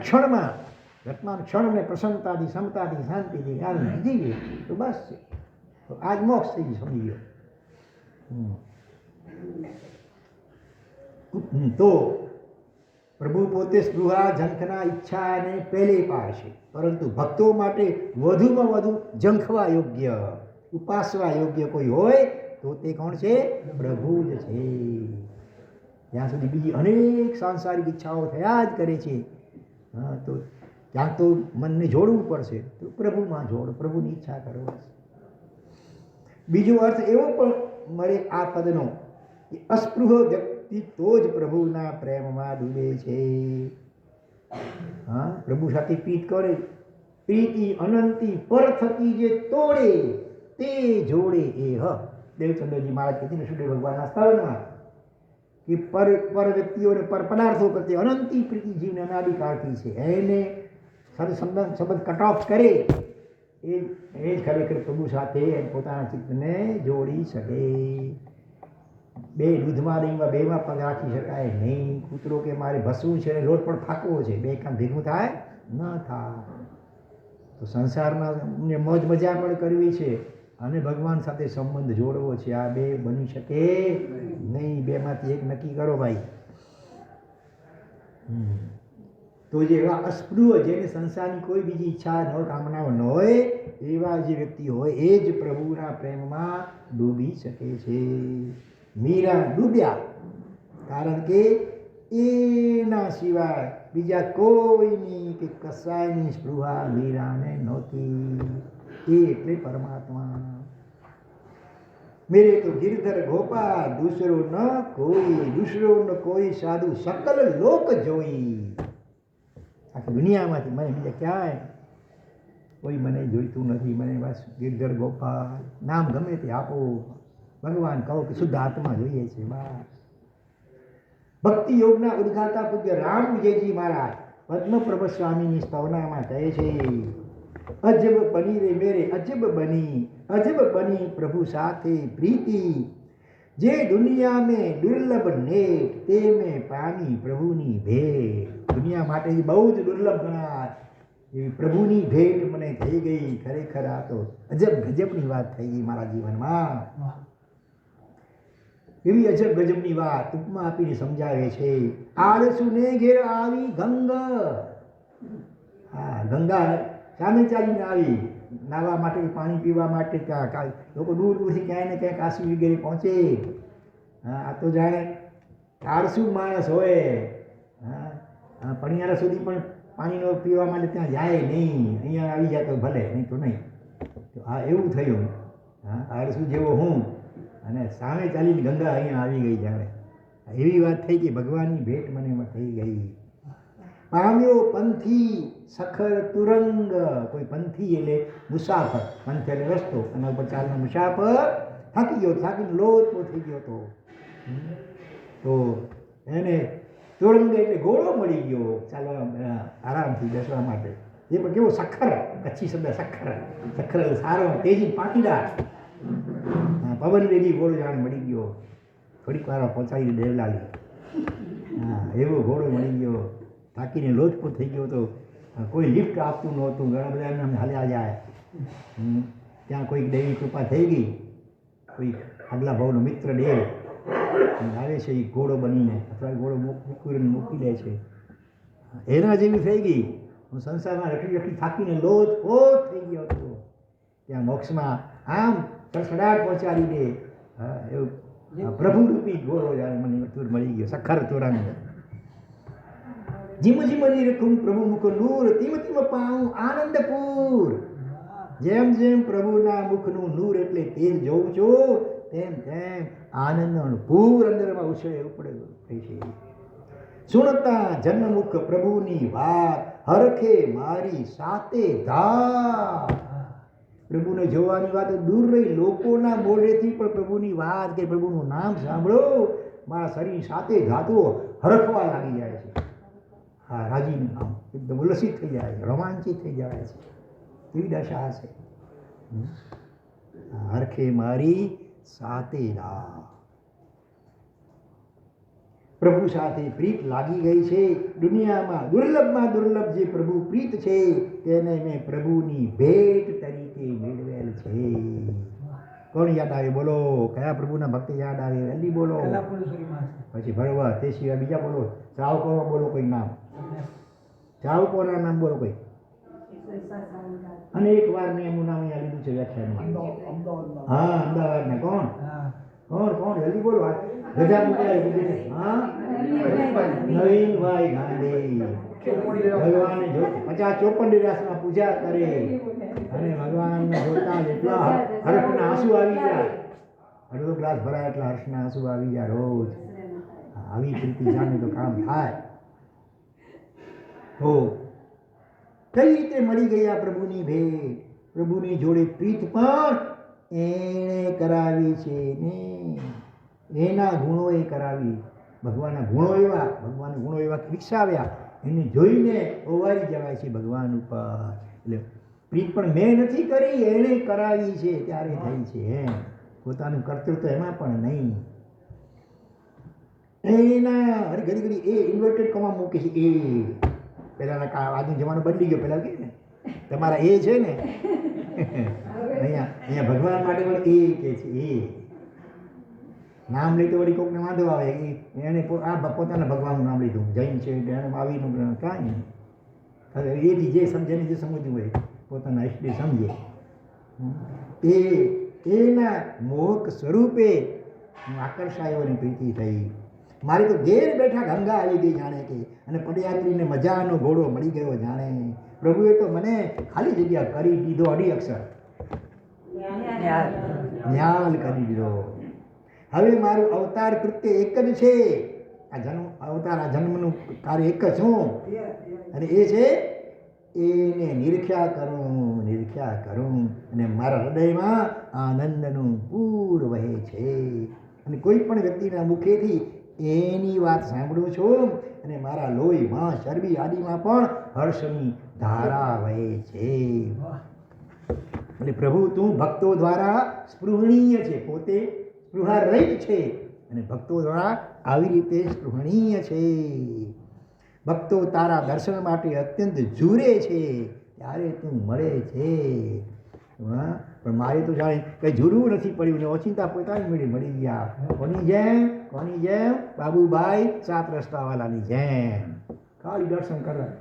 ક્ષણને પ્રસન્નતાથી, સમતાથી, શાંતિથી આનંદ જીવીએ તો બસ છે. તો આજ મોક્ષ થઈ ગઈ, સમજી ગયો. તો પ્રભુ પોતે સ્પૃહા ઝંખના ઈચ્છાને પહેલે પાડશે, પરંતુ ભક્તો માટે વધુમાં વધુ ઝંખવા યોગ્ય, ઉપાસવા યોગ્ય કોઈ હોય તો તે કોણ છે? પ્રભુ જ છે. ત્યાં સુધી બીજી અનેક સાંસારિક ઈચ્છાઓ થયા જ કરે છે. તો ત્યાં તો મનને જોડવું પડશે, તો પ્રભુમાં જોડો, પ્રભુની ઈચ્છા કરો. બીજો અર્થ એવો પણ મળે આ પદનો કે અસ્પૃહ વ્યક્તિ તો જ પ્રભુના પ્રેમમાં ડૂબે છે. પ્રભુ સાથે પ્રીત કરે, પ્રીતિ અનંતી પર થકી જે તોડે તે જોડે એ દેવચંદ્રજી મહારાજ કહેતી ને સુખદેવ ભગવાનના સ્થળમાં કે પર વ્યક્તિઓને પર પદાર્થો પ્રત્યે અનંતી પ્રીતિ જીવને અનાદિકાળથી છે. એને સાથે સંબંધ કટ ઓફ કરે એ જ ખરેખર પ્રભુ સાથે પોતાના ચિત્તને જોડી શકે. બે દૂધમાં દહીંમાં બેમાં પગ રાખી શકાય નહીં. કૂતરો કે મારે ભસવું છે અને રોડ પણ ફાંકવો છે, બે કામ ભેગું થાય ન થાય. તો સંસારમાં મોજ મજા પણ કરવી છે અને ભગવાન સાથે સંબંધ જોડવો છે. આ બે બની શકે નહીં. બેમાંથી એક નક્કી કરો ભાઈ. તો જે એવા અસ્પૃહ, જેને સંસારની કોઈ બીજી ઈચ્છા ન કામનાઓ ન હોય, એવા જે વ્યક્તિ હોય એ જ પ્રભુના પ્રેમમાં ડૂબી શકે છે. મીરા ડૂબ્યા કારણ કે એના સિવાય બીજા કોઈની કે કસાયની સ્પૃહા મીરાને નહોતી. એ એટલે પરમાત્મા. મેરે તો ગિરધર ગોપાલ દૂસરો ન કોઈ સાધુ સકલ લોક જોઈ. આખી દુનિયામાંથી મને બીજા ક્યાંય કોઈ મને જોઈતું નથી. મને બસ ગિરધર ગોપાલ નામ ગમે તે આપો, ભગવાન કહો કે શુદ્ધ આત્મા જોઈએ છે. ભક્તિ યોગના ઉદ્ગાતા પૂજ્ય રામ વિજયજી મહારાજ પદ્મપ્રભ સ્વામીની સ્તવનામાં કહે છે, અજબ બની રે મેરે અજબ બની પ્રભુ સાથે પ્રીતિ, જે દુનિયા में દુર્લભ नेट તે મેં પામી પ્રભુની ભેટ. દુનિયા માટે બહુ જ દુર્લભ ગણાય એવી પ્રભુની ભેટ મને થઈ ગઈ. ખરેખર આ તો અજબ ગજબની વાત થઈ ગઈ મારા જીવનમાં. એવી અજબ ગજબની વાત ઉપમા આપીને સમજાવે છે. આળસુને ઘેર આવી ગંગા. ગંગા સામે ચાલીને આવી નાહવા માટે, પાણી પીવા માટે. ત્યાં લોકો દૂર દૂરથી ક્યાંય ને ક્યાંય કાશી વગેરે પહોંચે. આ તો જાણે આળસુ માણસ હોય, પણિયારા સુધી પણ પાણીનો પીવા માટે ત્યાં જાય નહીં. અહીંયા આવી જાય તો ભલે, નહીં તો નહીં. તો આ એવું થયું. આળસુ જેવો હું અને સામે ચાલીને ગંગા અહીંયા આવી ગઈ. જાણે એવી વાત થઈ કે ભગવાનની ભેટ મને થઈ ગઈ. પામ્યો પંથી સખર તુરંગ. કોઈ પંથી એટલે મુસાફર, પંથ એટલે રસ્તો, એના ઉપર ચાલનો મુસાફર થાકી ગયો, થાકીને લોચો થઈ ગયો હતો. તો એને તુરંગ એટલે ઘોડો મળી ગયો ચાલવા આરામથી બેસવા માટે. એ પણ કેવો સખર, કચ્છી શબ્દ સખર. સખર એટલે સારો, તેજી, પાટીદાર, પવન વેગી ઘોડો જાણે મળી ગયો. થોડીક વાર પહોંચાડી દેવલાલી. એવો ઘોડો મળી ગયો. થાકીને લોચપોચ થઈ ગયો તો કોઈ લિફ્ટ આપતું નહોતું. ઘણા બધા એમને હાલ્યા જાય. ત્યાં કોઈક દૈવી કૃપા થઈ ગઈ. કોઈ આગલા ભાવનો મિત્ર દેવ આવે છે એ ઘોડો બનીને, અથવા ઘોડો મૂકી દે છે. એના જેવી થઈ ગઈ. હું સંસારમાં રખડી રખડી થાકીને લોચપોચ થઈ ગયો હતો. ત્યાં મોક્ષમાં આમ સડસડાટ પહોંચાડી દે એવું પ્રભુરૂપી ઘોડો જાણે મને મળી ગયો. સખર તુરંગ. જીમ જીમની રખું પ્રભુ મુખ નૂર, તીમ તીમ પાઉં આનંદપુર. જેમ જેમ પ્રભુના મુખનું નૂર એટલે તેલ જોઉં છું, તેમ તેમ આનંદનો પૂર અંદરમાં ઉછળે ઉપડે થઈ છે. સુણતા જન્મમુખ પ્રભુની વાત, હરખે મારી સાથે ધા. પ્રભુને જોવાની વાત દૂર રહી, લોકોના મોઢેથી પણ પ્રભુની વાત કે પ્રભુનું નામ સાંભળો, મારા શરીર સાથે ધાતુઓ હરખવા લાગી જાય છે. હા, રાજીનું નામ એકદમ ઉલ્લસિત થઈ જાય છે, રોમાંચિત થઈ જાય છે. એવી દશા છે. હરખે મારી સાથે રાહ. પ્રભુ સાથે પ્રીત લાગી ગઈ છે. દુનિયામાં દુર્લભમાં દુર્લભ જે પ્રભુ પ્રીત છે તેને મેં પ્રભુની ભેટ તરીકે મેળવેલ છે. કોણ યાદ આવે? બોલો, કયા પ્રભુના ભક્ત યાદ આવે? જલ્દી બોલો. પછી બરોબર, તે સિવાય બીજા બોલો. ચાવકોમાં બોલો કોઈ નામ, ચાવકોના નામ બોલો કોઈ. અને એક વાર મેં એમનું નામ અહીંયા લીધું છે વ્યાખ્યાનમાં. હા, અમદાવાદના કોણ કોણ કોણ જલ્દી બોલો. ગજા મૂકેલા. હા, નવીનભાઈ ગાંધી. ભગવાને જો 50-54 દિવસમાં પૂજા કરે અને ભગવાનને જોતા જેટલા હર્ષના આંસુ આવી જાય, અડધો ગ્લાસ ભરાય એટલા હર્ષના આંસુ આવી જાય રોજ. આવી પ્રીતિ જાણે તો કામ થાય. તો કઈ રીતે મળી ગયા પ્રભુની ભેટ? પ્રભુની જોડે પ્રીત પણ એણે કરાવી છે ને, એના ગુણોએ કરાવી. ભગવાનના ગુણો એવા વિકસાવ્યા, એને જોઈને ઓવારી જવાય છે ભગવાન ઉપર. એટલે પ્રીત પણ મેં નથી કરી, એણે કરાવી છે ત્યારે થઈ છે. પોતાનું કર્તૃત્વ એમાં પણ નહીં. એના ઘડી ઘડી એ ઇન્વર્ટેડ કોમા મૂકે છે. એ પહેલાના આજનો જમાનો બદલી ગયો. પહેલા કે ને તમારા એ છે ને, અહીંયા ભગવાન માટે પણ એ કે છે. એ નામ લઈ તો વળી કોઈકને વાંધો આવે. એને પોતાના ભગવાનનું નામ લીધું. જૈન છે, આવીનું કાંઈ નહીં. હવે એથી જે સમજે ને જે સમજવું હોય પોતાના ઈષ્ટદેવ સમજે. એના મોહક સ્વરૂપે હું આકર્ષાયોની પ્રીતિ થઈ. મારી તો ઘેર બેઠા ગંગા આવી ગઈ જાણે કે, અને પદયાત્રીને મજાનો ઘોડો મળી ગયો જાણે. પ્રભુએ તો મને ખાલી જગ્યા કરી દીધો. અઢી અક્ષર ન્યાલ કરી દીધો. હવે મારું અવતાર કૃત્ય એક જ છે. આ જન્મ અવતાર, આ જન્મનું કાર્ય એક જ છું, અને એ છે એને નિરખ્યા કરું અને મારા હૃદયમાં આનંદનું પૂર વહે છે. અને કોઈ પણ વ્યક્તિના મુખેથી એની વાત સાંભળું છું અને મારા લોહીમાં, ચરબી આદિમાં પણ હર્ષની ધારા વહે છે. એટલે પ્રભુ તું ભક્તો દ્વારા સ્પૃહણીય છે, પોતે સ્પૃહા રહિત છે અને ભક્તો દ્વારા આવી રીતે સ્પૃહણીય છે. ભક્તો તારા દર્શન માટે અત્યંત ઝૂરે છે ત્યારે તું મળે છે. પણ મારે તો જાણે કંઈ ઝૂરવું નથી પડ્યું ને ઓચિંતા પોતાની મળી ગયા. કોની જેમ? બાબુભાઈ 7 રસ્તાવાળાની જેમ. ખાલી દર્શન કરવા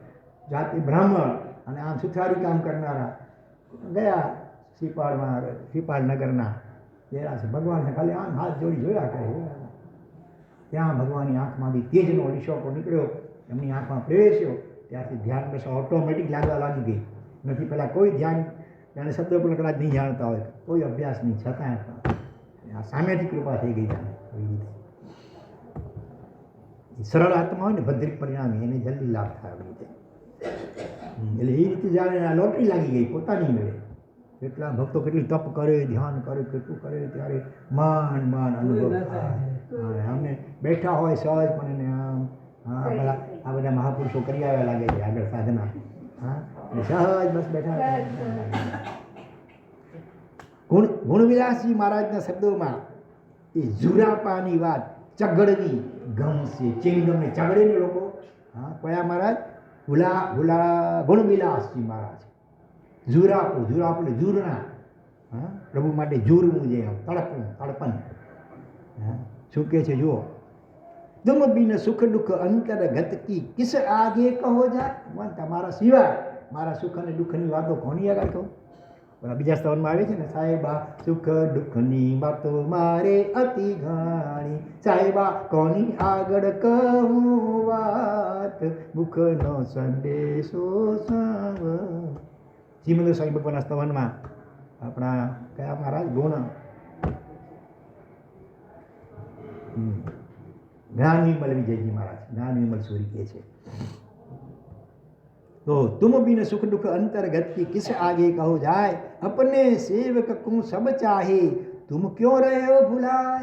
જાતે બ્રાહ્મણ અને આમ સુથારી કામ કરનારા ગયા શ્રીપાળ નગરના દેરાસર. ભગવાનને ખાલી આમ હાથ જોડી જોયા કરે. ત્યાં ભગવાનની આંખમાંથી તેજનો ઈશોકો નીકળ્યો, એમની આંખમાં પ્રવેશ્યો. ત્યારથી ધ્યાન બસ ઓટોમેટિક લાગવા લાગી ગઈ. નથી પહેલાં કોઈ ધ્યાન, જાણે શબ્દો પણ કદાચ નહીં જાણતા હોય, કોઈ અભ્યાસ નહીં, છતાં આ સામેથી કૃપા થઈ ગઈ જાણે. એવી રીતે સરળ આત્મા હોય ને ભદ્રિક પરિણામી, એને જલ્દી લાભ થાય આવી રીતે. એટલે એ રીતે જાણે આ લોટરી લાગી ગઈ પોતાની મેળે. કેટલા ભક્તો કેટલી તપ કરે, ધ્યાન કરે, કેટલું કરે, ત્યારે માન અનુભવ થાય. અમને બેઠા હોય સહજ પણ એને આમ આ બધા મહાપુરુષો કરી આવ્યા લાગે છે આગળ સાધના. હા, સહજ બસ બેઠા. ગુણવિલાસજી મહારાજના શબ્દોમાં એ ઝુરાપાની વાત ચગડવી ગમશે. ચેંગમને ચગડે ને લોકો. હા, કયા મહારાજ? ગુણવિલાસજી મહારાજ. ઝુરાપો એટલે ઝૂરના. હા, પ્રભુ માટે ઝૂરવું છે, તડપન. હા, શું કહે છે જુઓ. तुम बिन सुख दुख अंतर गत की किस आगे कहो जा. તમારા સિવાય મારા સુખ અને દુઃખની વાતો કોની આગળ કહું? બીજા સ્તવનમાં આવે છે ને, સાહેબા સુખ દુઃખની વાતો મારે અતિ ઘણી, સાહેબા કોની આગળ કહું વાત, મુખનો સંદેશો સાવ. શ્રીમંદર સ્વામી ભગવાનના સ્તવનમાં આપણા કયા મહારાજ? ગુણ જ્ઞાન વિમલ વિજયજી મહારાજ, જ્ઞાન વિમલ સૂરી કહે છે, तो तुम बिन सुख दुख अंतर्गत की किस आगे कहो जाए, अपने सेवक को सब चाहे तुम क्यों रहे हो भुलाए।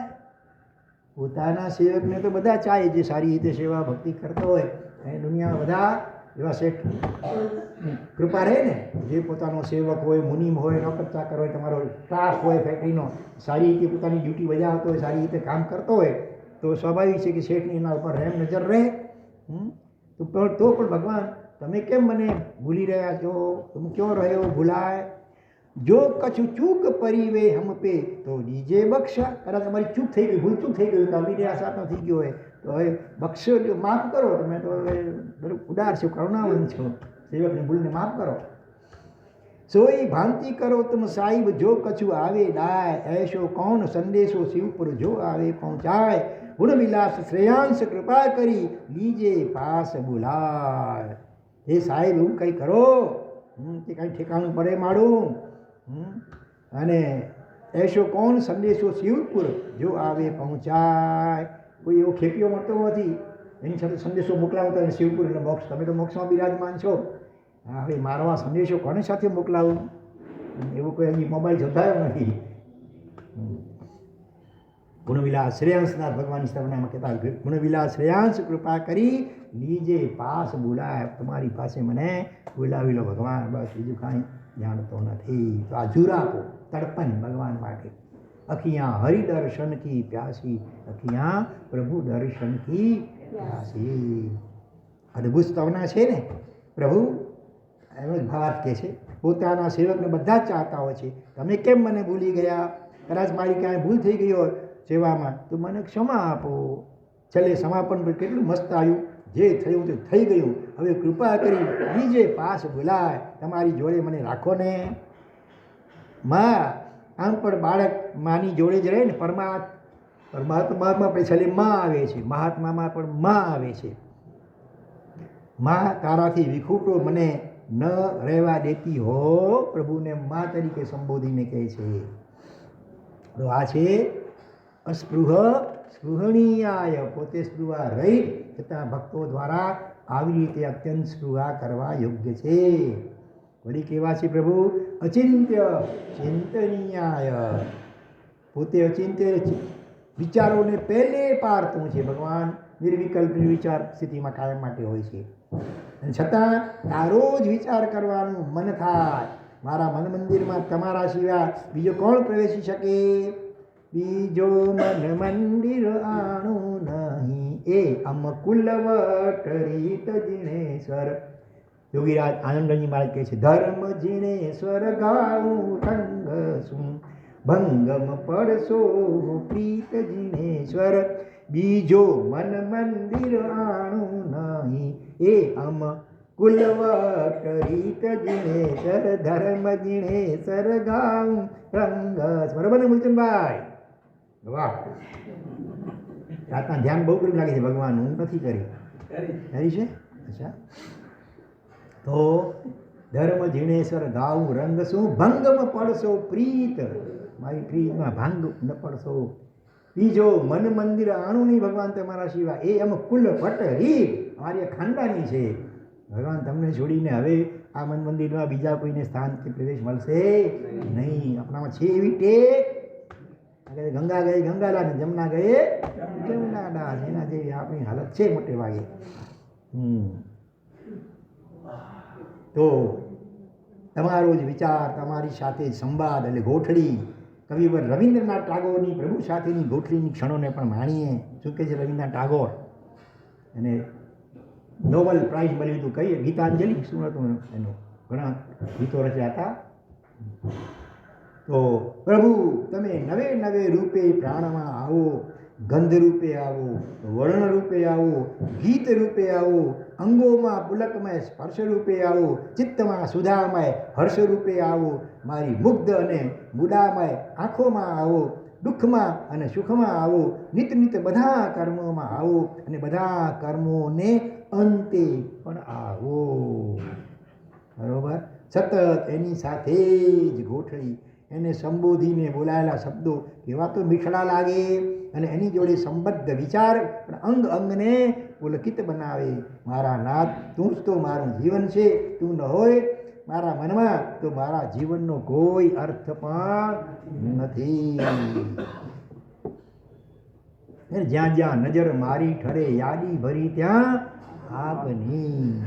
પોતાના સેવકને તો બધા ચાહે, જે સારી રીતે સેવા ભક્તિ કરતો હોય એ દુનિયામાં બધા એવા શેઠ કૃપા રહે ને, જે પોતાનો સેવક હોય, મુનિમ હોય, નોકર ચાકર હોય, તમારો સ્ટાફ હોય ફેક્ટરીનો, સારી રીતે પોતાની ડ્યુટી બજાવતો હોય, સારી રીતે કામ કરતો હોય, તો સ્વાભાવિક છે કે શેઠની એના ઉપર રહેમ નજર રહે. તો પણ ભગવાન તમે કેમ મને ભૂલી રહ્યા છો, તમે ક્યો રહ્યો ભૂલાય. જો કછું ચૂક પરિવે હમ પે તો દીજે બક્ષા. કદાચ તમારી ચૂક થઈ ગઈ, ભૂલ ચૂક થઈ ગયું, કાબીને આસાનો થઈ ગયો હોય તો હવે બક્ષો, માફ કરો. તમે તો હવે ઉદાર છો, કરુણાવંત છો, સેવકની ભૂલને માફ કરો. સોઈ ભાંતિ કરો तुम साहिब जो कछु आवे डाय, ऐसो कौन संदेशो शिवपुर जो आवे पहुँचाए. गुण विलास श्रेयांश कृपा કરી લીજે પાસ બુલાય. હે સાહેબ હું કંઈ કરો કે કંઈ ઠેકાણું પડે મારું. અને એસો કોણ સંદેશો શિવપુર જો આવે પહોંચાય. કોઈ એવો ખેપિયો મળતો નથી એની સાથે સંદેશો મોકલાવતો હોય શિવપુર એટલે મોક્ષ. તમે તો મોક્ષમાં બિરાજમાન છો, હવે મારો આ સંદેશો કોની સાથે મોકલાવું, એવું કોઈ હજી મોબાઈલ જોતાયો નથી. ગુણવિલાસ શ્રેયાંશનાથ ભગવાનની સ્થાપનામાં કહેતા ગુણવિલાસ શ્રેયાંશ કૃપા કરી લીજે પાસ બોલાય. તમારી પાસે મને બોલાવી લો ભગવાન, બસ બીજું કાંઈ જાણતો નથી. તો આ જુરાપો તડપન ભગવાન માટે. અખિયાં હરિદર્શન કી પ્યાસી, અખિયાં પ્રભુ દર્શન કી પ્યાસી. અદ્ભુત સ્તવના છે ને. પ્રભુ એમ જ ભાવાર્થ કહે છે, પોતાના સેવકને બધા જ ચાહતા હોય છે. તમે કેમ મને ભૂલી ગયા, કદાચ મારી કાંઈ ભૂલ થઈ ગઈ હોય સેવામાં તો મને ક્ષમા આપો. છેલ્લે સમાપન પર કેટલું મસ્ત આવ્યું, જે થયું તે થઈ ગયું, હવે કૃપા કરી બીજે પાસ બોલાય, તમારી જોડે મને રાખો ને. માં આમ પણ બાળક માની જોડે જ રહે ને. પરમાત્મામાં પણ છેલ્લે માં આવે છે, મહાત્મામાં પણ માં આવે છે. માં તારાથી વિખૂટો મને ન રહેવા દેતી હો, પ્રભુને માં તરીકે સંબોધીને કહે છે. તો આ છે અસ્પૃહ સ્પૃહણીયાય. પોતે સ્પૃહા રહી છતાં ભક્તો દ્વારા આવી રીતે અત્યંત સ્પૃહા કરવા યોગ્ય છે. વળી કેવા છે પ્રભુ, અચિંત્ય ચિંતનીયાય. પોતે અચિંત્ય વિચારોને પહેલે પારતું છે. ભગવાન નિર્વિકલ્પ નિર્વિચાર સ્થિતિમાં કાયમ માટે હોય છે, અને છતાં તારો જ વિચાર કરવાનું મન થાય. મારા મન મંદિરમાં તમારા સિવાય બીજો કોણ પ્રવેશી શકે. બીજો મન મંદિર આણું નહીં, એ અમકુલવટ રીત જીણેશ્વર. યોગીરાજ આનંદજી મહારાજ કહે છે, ધર્મ જીણેશ્વર ગાઉં રંગ શું, ભંગમ પડશો પ્રીત જીણેશ્વર. બીજો મન મંદિર આણું નહીં, એ અમ કુલવટ રીત જીણેશ્વર, ધર્મ જીણેશ્વર ગાઉં રંગ. બરાબર ને મૂલચંદભાઈ? વાહ, રાતના ધ્યાન બહુ કર્યું લાગે છે ભગવાન. હું નથી કરી છે. અચ્છા, તો ધર્મ જીણેશ્વર ગાઉં રંગ શું, ભંગમ પડશો પ્રીત, મારી પ્રીતમાં ભંગ ન પડશો. બીજો મન મંદિર આણું નહીં ભગવાન તમારા સિવાય, એ એમ કુલ વટ રીત અમારી ખાનદાની છે. ભગવાન તમને છોડીને હવે આ મન મંદિરમાં બીજા કોઈને સ્થાન કે પ્રવેશ મળશે નહીં. આપણામાં છે એવી ટેક. ગંગા ગઈ ગંગાદાસ, જમના ગયે જમનાદાસ. એના જેવી આપણી હાલત છે મોટે ભાગે. તો તમારો જ વિચાર, તમારી સાથે સંવાદ એટલે ગોઠડી. કવિવર રવિન્દ્રનાથ ટાગોરની પ્રભુ સાથેની ગોઠડીની ક્ષણોને પણ માણીએ. શું કહે છે રવિન્દ્રનાથ ટાગોર? અને નોબેલ પ્રાઇઝ મળ્યું હતું, કહીએ ગીતાંજલિ શું હતું એનું, ઘણા ગીતો રચ્યા હતા. તો પ્રભુ તમે નવે નવે રૂપે પ્રાણમાં આવો, ગંધ રૂપે આવો, વર્ણ રૂપે આવો, ગીત રૂપે આવો, અંગોમાં પુલકમય સ્પર્શ રૂપે આવો, ચિત્તમાં સુધામય હર્ષ રૂપે આવો, મારી મુગ્ધ અને મુદામય આંખોમાં આવો, દુઃખમાં અને સુખમાં આવો, નિત નિત બધા કર્મોમાં આવો, અને બધા કર્મોને અંતે પણ આવો. બરોબર? સતત એની સાથે જ ગોઠવી એને સંબોધીને બોલાયેલા શબ્દો કેવા તો મીઠડા લાગે, અને એની જોડે સંબદ્ધ વિચાર અંગ અંગને પુલકિત બનાવે. મારા નાથ, તું જ તો મારું જીવન છે. તું ન હોય મારા મનમાં તો મારા જીવનનો કોઈ અર્થ પણ નથી. જ્યાં જ્યાં નજર મારી ઠરે યાદી ભરી ત્યાં આપની.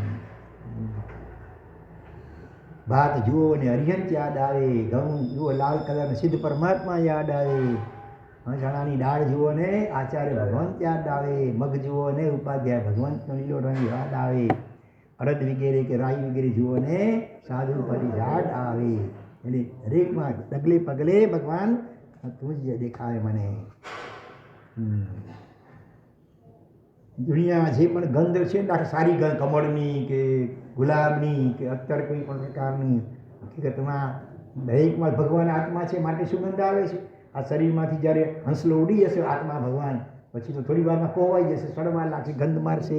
ભાત જુઓ ને અરિહંત યાદ આવે, ઘઉં જુઓ લાલ કલર સિદ્ધ પરમાત્મા યાદ આવે, ચણાની દાળ જુઓ ને આચાર્ય ભગવંત યાદ આવે, મગ જુઓ ને ઉપાધ્યાય ભગવંતનો લીલો રંગ યાદ આવે, અડદ વગેરે કે રાઈ વગેરે જુઓ ને સાધુ પરી યાદ આવે. એટલે દરેકમાં ડગલે પગલે ભગવાન તું જ દેખાય મને. દુનિયામાં જે પણ ગંધ છે ને સારી ગંધ, કમળની કે ગુલાબની કે અત્યારે કોઈ પણ પ્રકારની, હકીકતમાં દરેકમાં ભગવાન આત્મા છે માટે સુગંધ આવે છે. આ શરીરમાંથી જ્યારે હંસલો ઉડી જશે આત્મા ભગવાન, પછી તો થોડી વારમાં કોવાઈ જશે, સડવા લાગશે, ગંધ મારશે.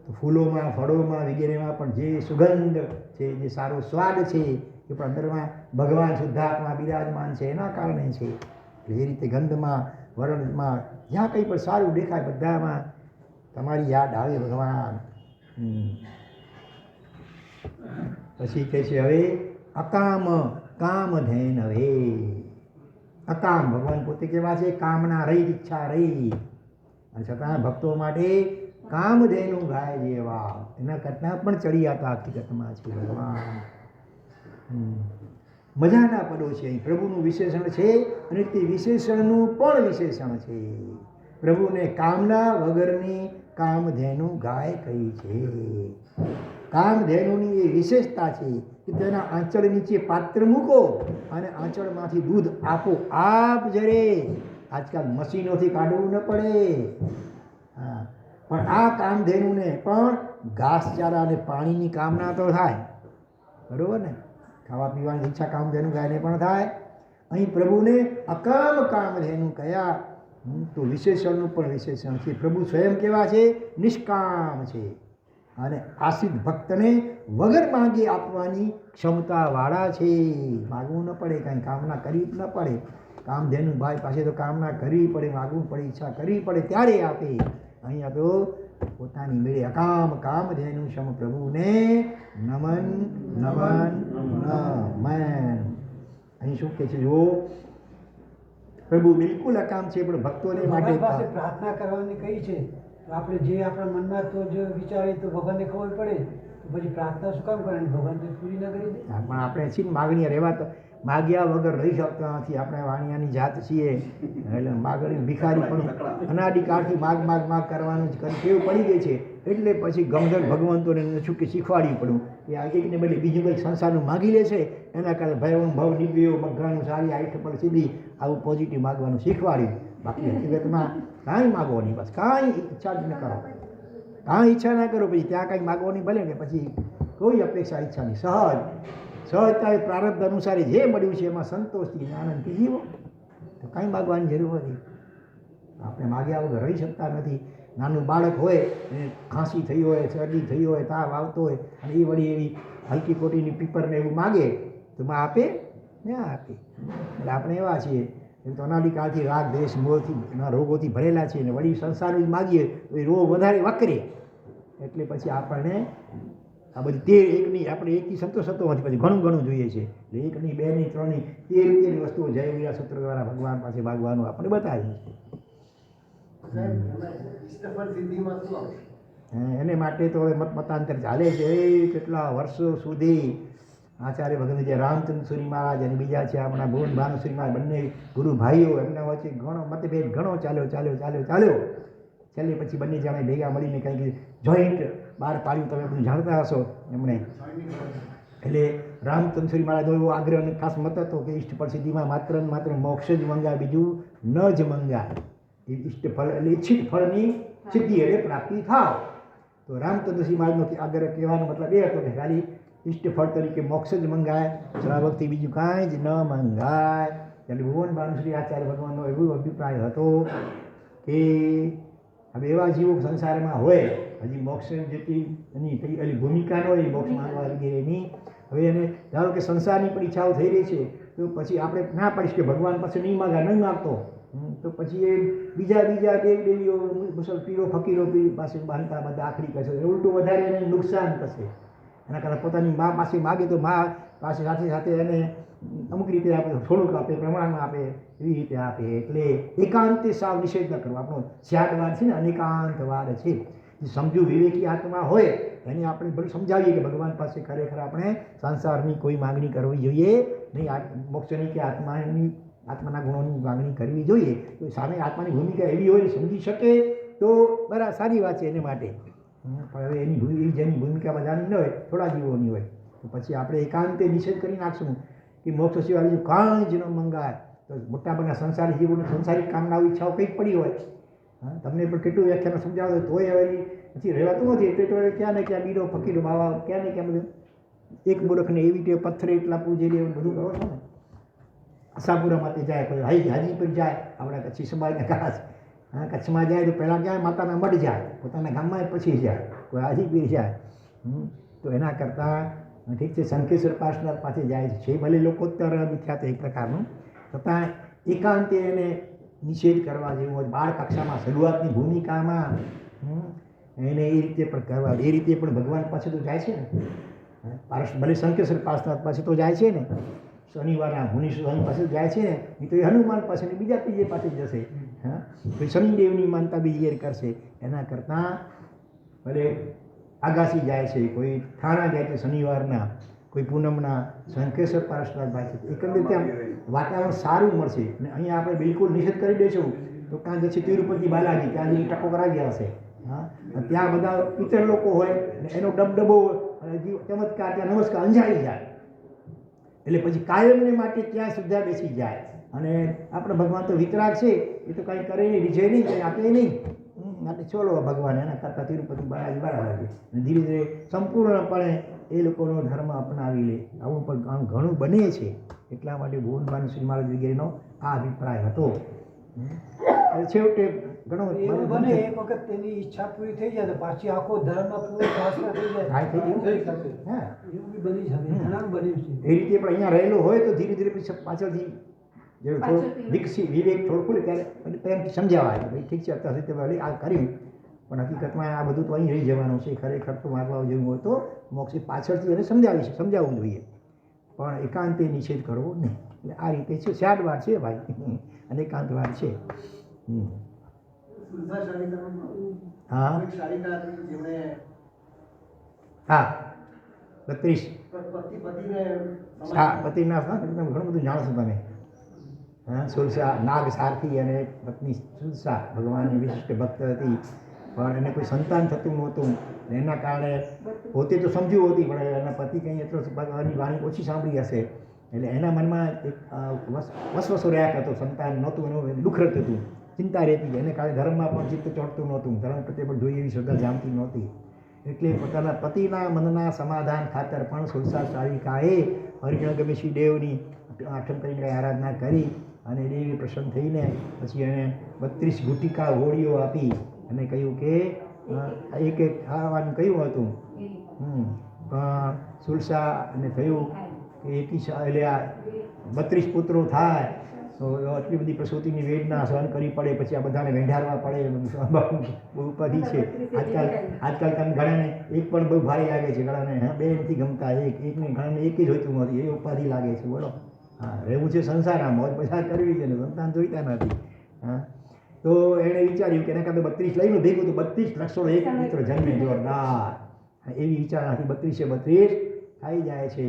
તો ફૂલોમાં, ફળોમાં વગેરેમાં પણ જે સુગંધ છે, જે સારો સ્વાદ છે, એ પણ અંદરમાં ભગવાન શુદ્ધાત્મા બિરાજમાન છે એના કારણે છે. એટલે એ રીતે ગંધમાં, વર્ણમાં, જ્યાં કંઈ પણ સારું દેખાય બધામાં તમારી યાદ આવે ભગવાન. પછી કહે છે હવે અકામ કામ ધૈન હવે. અકામ ભગવાન પોતે કેવા છે? કામના રહી, ઈચ્છા રહી, અને છતાં ભક્તો માટે કામધેનુ ગાય જેવા, એના કરતાં પણ ચડિયાતા હકીકતમાં છે ભગવાન. મજાના પદો છે. અહીં પ્રભુનું વિશેષણ છે અને તે વિશેષણનું પણ વિશેષણ છે. પ્રભુને કામના વગરની કામધેનુ ગાય કહી છે. કામધેનુની એ વિશેષતા છે કે તેના આંચળ નીચે પાત્ર મૂકો અને આંચળમાંથી દૂધ આપો આપ જરે. આજકાલ મશીનોથી કાઢવું ન પડે. હા, પણ આ કામધેનુને પણ ઘાસચારા અને પાણીની કામના તો થાય, બરોબર ને? ખાવા પીવાની ઈચ્છા કામધેનુ ગાયને પણ થાય. અહીં પ્રભુને અકામ કામધેનુ કયા તો વિશેષણનું પણ વિશેષણ છે. પ્રભુ સ્વયં કેવા છે? નિષ્કામ છે અને આશ્રિત ભક્તને વગર માંગે આપવાની ક્ષમતાવાળા છે. માગવું ન પડે, કાંઈ કામના કરવી જ ન પડે. કામધેનુ ભાઈ પાસે તો કામના કરવી પડે, માગવું પડે, ઈચ્છા કરવી પડે ત્યારે આપે. અહીંયા તો પોતાની મેળે અકામ કામધેનુ સમ પ્રભુને નમન નમન નમન. અહીં શું કહે છે? જો પ્રભુ બિલકુલ અકામ છે પણ ભક્તોને માટે પ્રાર્થના કરવાની કઈ છે? આપણે જે આપણા મનમાં તો જો વિચારીએ તો ભગવાનને ખબર પડે, તો પછી પ્રાર્થના શું કામ કરવાની? ભગવાન તો પૂરી ના કરી દે. પણ આપણે છીએ માગણી રહેવા તો માગ્યા વગર રહી શકતા નથી. આપણે વાણિયાની જાત છીએ એટલે માગણી ભિખારી પણ અનાદિકાળથી માગ માગ માગ કરવાનું જ ટેવ પડી ગઈ છે. એટલે પછી ગમધર ભગવંતોને શું કે શીખવાડવું પડ્યું કે આ એકને બદલે બીજું કંઈક સંસારનું માગી લે છે, એના કારણે ભય ભવ નિવ્યો મઘાનું સારી આઈટ પર સીધી આવું પોઝિટિવ માગવાનું શીખવાડ્યું. બાકી હકીકતમાં કાંઈ માગો નહીં, બસ કાંઈ ઈચ્છા જ ન કરો, કાંઈ ઈચ્છા ના કરો. પછી ત્યાં કાંઈ માગવો નહીં ભલે ને, પછી કોઈ અપેક્ષા ઈચ્છા નહીં. સહજતા પ્રારબ્ધ અનુસાર જે મળ્યું છે એમાં સંતોષથી આનંદથી જીવો, તો કાંઈ માગવાની જરૂર નથી. આપણે માગ્યા વગર રહી શકતા નથી. નાનું બાળક હોય એને ખાંસી થઈ હોય, શરદી થઈ હોય, તાવ આવતો હોય અને એ વળી એવી હલકી ખોટીની પીપરને એવું માગે તો માં આપે ના આપે. એટલે આપણે એવા છીએ એમ તો અનાદિકાળથી રાગ દ્વેષ મોહથી રોગોથી ભરેલા છીએ ને વળી સંસારનું જ માગીએ તો એ રોગ વધારે વકરે. એટલે પછી આપણને આ બધી એકની આપણે એકથી સંતોષ થતો નથી, પછી ઘણું ઘણું જોઈએ છે. એટલે એકની, બેની, ત્રણની, તેરની વસ્તુઓ જય વિરા સૂત્ર દ્વારા ભગવાન પાસે માગવાનું આપણે બતાવ્યું છે. એને માટે તો હવે મતાંતર ચાલે છે. કેટલા વર્ષો સુધી આચાર્ય ભગત જે રામચંદ્રસુરી મહારાજ અને બીજા છે આપણા ભુવન ભાનુસુરી મહારાજ, બંને ગુરુ ભાઈઓ, એમના વચ્ચે ઘણો મતભેદ ઘણો ચાલ્યો. છેલ્લે પછી બંને જણા ભેગા મળીને કંઈક જોઈન્ટ બહાર પાડ્યું. તમે બધું જાણતા હશો એમણે. એટલે રામચંદ્રસુરી મહારાજનો એવો આગ્રહ અને ખાસ મત હતો કે ઈષ્ટફળ સિદ્ધિમાં માત્ર ને માત્ર મોક્ષ જ મંગાય, બીજું ન જ મંગાય. ઈષ્ટફળ એટલે ઈચ્છિત ફળની સિદ્ધિ એટલે પ્રાપ્તિ થાવ. તો રામચંદ્રસિંહ મહારાજનો આગ્રહ કહેવાનો મતલબ એ હતો કે ખાલી ઈષ્ટફળ તરીકે મોક્ષ જ મંગાય, શ્રાવકથી બીજું કાંઈ જ ન મંગાય. એટલે ભુવન ભાનુશ્રી આચાર્ય ભગવાનનો એવો અભિપ્રાય હતો કે હવે એવા જીવો સંસારમાં હોય, હજી મોક્ષ જેટલી એની એની ભૂમિકા ન હોય મોક્ષ માંગવા વગેરેની. હવે એને ધારો કે સંસારની પણ ઈચ્છાઓ થઈ રહી છે તો પછી આપણે ના પાડીશ કે ભગવાન પાસે નહીં માગા, નહીં માગતો, તો પછી એ બીજા દેવ દેવીઓ પીરો ફકીરો પાસે બાંધતા બધા આખરી કરશે ઉલટું વધારે એને નુકસાન થશે. એના કારણે પોતાની મા પાસે માગે તો મા પાસે સાથે એને અમુક રીતે આપે, થોડુંક આપે, પ્રમાણમાં આપે, એવી રીતે આપે. એટલે એકાંતે સાવ નિષેધ ન કરવો. આપણો સ્યાદવાદ છે ને અનેકાંતવાદ છે. જે સમજુ વિવેકી આત્મા હોય એને આપણે બધું સમજાવીએ કે ભગવાન પાસે ખરેખર આપણે સંસારની કોઈ માગણી કરવી જોઈએ નહીં, મોક્ષની કે આત્માના ગુણોની માગણી કરવી જોઈએ. તો સામે આત્માની ભૂમિકા એવી હોય ને સમજી શકે તો બરાબર સારી વાત છે એને માટે. પણ હવે જેની ભૂમિકા બધાની ન હોય, થોડા જીવોની હોય, તો પછી આપણે એકાંતે નિષેધ કરી નાખશું કે મોક્ષ સિવાય બીજું કાંઈ જ ન મંગાય. તો મોટાભાગના સંસારી જીવોને સંસારિક કામનાઓ ઈચ્છાઓ કંઈક પડી હોય. તમને પણ કેટલું વ્યાખ્યાનો સમજાવો તોય હવે પછી રહેવાતું નથી. એટલે તો ક્યાં ને ક્યાં બીડો ફકીરો બાવા ક્યાં ને ક્યાં બધું એક મૂર્ખને એવી રીતે પથ્થરે એટલા પૂજે એવું બધું કરો છો ને. આશાપુરા માટે જાય, કોઈ હાજીપુર જાય, આપણા કચ્છી સમાજના ખાસ કચ્છમાં જાય તો પહેલાં ક્યાંય માતાના મઢ જાય, પોતાના ગામમાં પછી જાય, કોઈ હાજીપીર જાય. તો એના કરતાં ઠીક છે શંખેશ્વર પાર્ષનાથ પાસે જાય છે, ભલે લોકોત્તર વિખ્યાત એક પ્રકારનું, છતાં એકાંતે એને નિષેધ કરવા જેવું હોય. બાળ કક્ષામાં શરૂઆતની ભૂમિકામાં એને એ રીતે પણ કરવા, એ રીતે પણ ભગવાન પાસે તો જાય છે ને. ભલે શંખેશ્વર પાર્ષનાથ પાસે તો જાય છે ને, શનિવારના મુનિ સ્વામી પાસે જાય છે ને, નહીં તો એ હનુમાન પાસે ને બીજા ત્રીજે પાસે જશે. કોઈ શનિદેવની માનતા બીજી કરશે. એના કરતાં ભલે આગાસી જાય છે, કોઈ થાણા જાય છે શનિવારના, કોઈ પૂનમના શંખેશ્વર પાર્ષનાથ જાય છે. એકંદરે ત્યાં વાતાવરણ સારું મળશે. અને અહીંયા આપણે બિલકુલ નિષેધ કરી દઈશું તો કાં જશે તિરુપતિ બાલાજી, ત્યાં જઈને ટકો કરાવી હશે. ત્યાં બધા પિતર લોકો હોય ને એનો ડબડબો અને ચમત્કાર ત્યાં નમસ્કાર અંજારી જાય. એટલે પછી કાયમને માટે ત્યાં સુધા બેસી જાય. અને આપણે ભગવાન તો વિતરાગ છે, એ તો કાંઈ કરે નહીં, રીઝે નહીં, કંઈ આપે નહીં. માટે ચોલો ભગવાન એના કરતાં તિરુપતિ બાલાજી બરાબર છે. અને ધીરે ધીરે સંપૂર્ણપણે એ લોકોનો ધર્મ અપનાવી લે. આવું પણ ઘણું બને છે. એટલા માટે ભુવનબાન શ્રી મહારાજ વગેરેનો આ અભિપ્રાય હતો. છેવટે ઘણો એવું બને એક વખત તેની ઈચ્છા પૂરી થઈ જાય તો પાછી આખો ધર્મમાં પૂરો ટ્રાન્સફર થઈ જાય. એવું બની શકે, ઘણાનું બન્યું છે. એ રીતે પણ અહીંયા રહેલો હોય તો ધીરે ધીરે પછી પાછળથી જેવું થોડું વિવેક થોડું ખુલે ત્યારે પ્રેમથી સમજાવાય કે ભાઈ ઠીક છે અત્યાર સુધી ભલે આ કર્યું, પણ હકીકતમાં આ બધું તો અહીં રહી જવાનું છે. ખરેખર તો માગવા જેવું હોય તો મોક્ષી પાછળથી એને સમજાવવું જોઈએ, પણ એકાંતે નિષેધ કરવો નહીં. એટલે આ રીતે છે. સ્યાદવાર છે ભાઈ અને એકાંતવાર છે. હા હા 32 હા પતિના ઘણું બધું જાણો છો તમે. સુરસા નાગ સારથી અને પત્ની સુરસા ભગવાનની વિશિષ્ટ ભક્ત હતી, પણ એને કોઈ સંતાન થતું નહોતું. એના કારણે પોતે તો સમજ્યું હતી, પણ એના પતિ કંઈ એટલો ભગવાનની વાણી ઓછી સાંભળી હશે. એટલે એના મનમાં એક વસવસો રહ્યા કરતો, સંતાન નહોતું, એનું દુઃખ રહેતું હતું, ચિંતા રહેતી. એને કારણે ધર્મમાં પણ ચિત્ત ચોંટતું નહોતું, ધર્મ પ્રત્યે પણ જોઈએ એવી શ્રદ્ધા જામતી નહોતી. એટલે પોતાના પતિના મનના સમાધાન ખાતર પણ સુરસા સારિકાએ હરિજન શ્રી દેવની આઠમ કરીને આરાધના કરી અને દેવી પ્રસન્ન થઈને પછી એને 32 ગુટિકા હોળીઓ આપી અને કહ્યું કે એક એક ખાવાનું કહ્યું હતું. સુરસા અને થયું કે એટલે 32 પુત્રો થાય તો આટલી બધી પ્રસૂતિની વેદના સહન કરવી પડે, પછી આ બધાને વેંઢારવા પડે, બહુ ઉપાધિ છે. આજકાલ તમે ઘણાને એક પણ બહુ ભારે લાગે છે, ઘણાને બે નથી ગમતા, એકને ઘણાને એક જ જોઈતું નથી, એ ઉપાધિ લાગે છે. બોલો, હા રહેવું છે સંસારમાં, મોજ મજા કરવી છે ને સંતાન જોઈતા નથી. તો એણે વિચાર્યું કે એના કરતાં 32 લઈને ભેગું તો 32 લક્ષો એક પુત્ર જન્મે જોરદાર. એવી વિચારણાથી 32 થઈ જાય છે.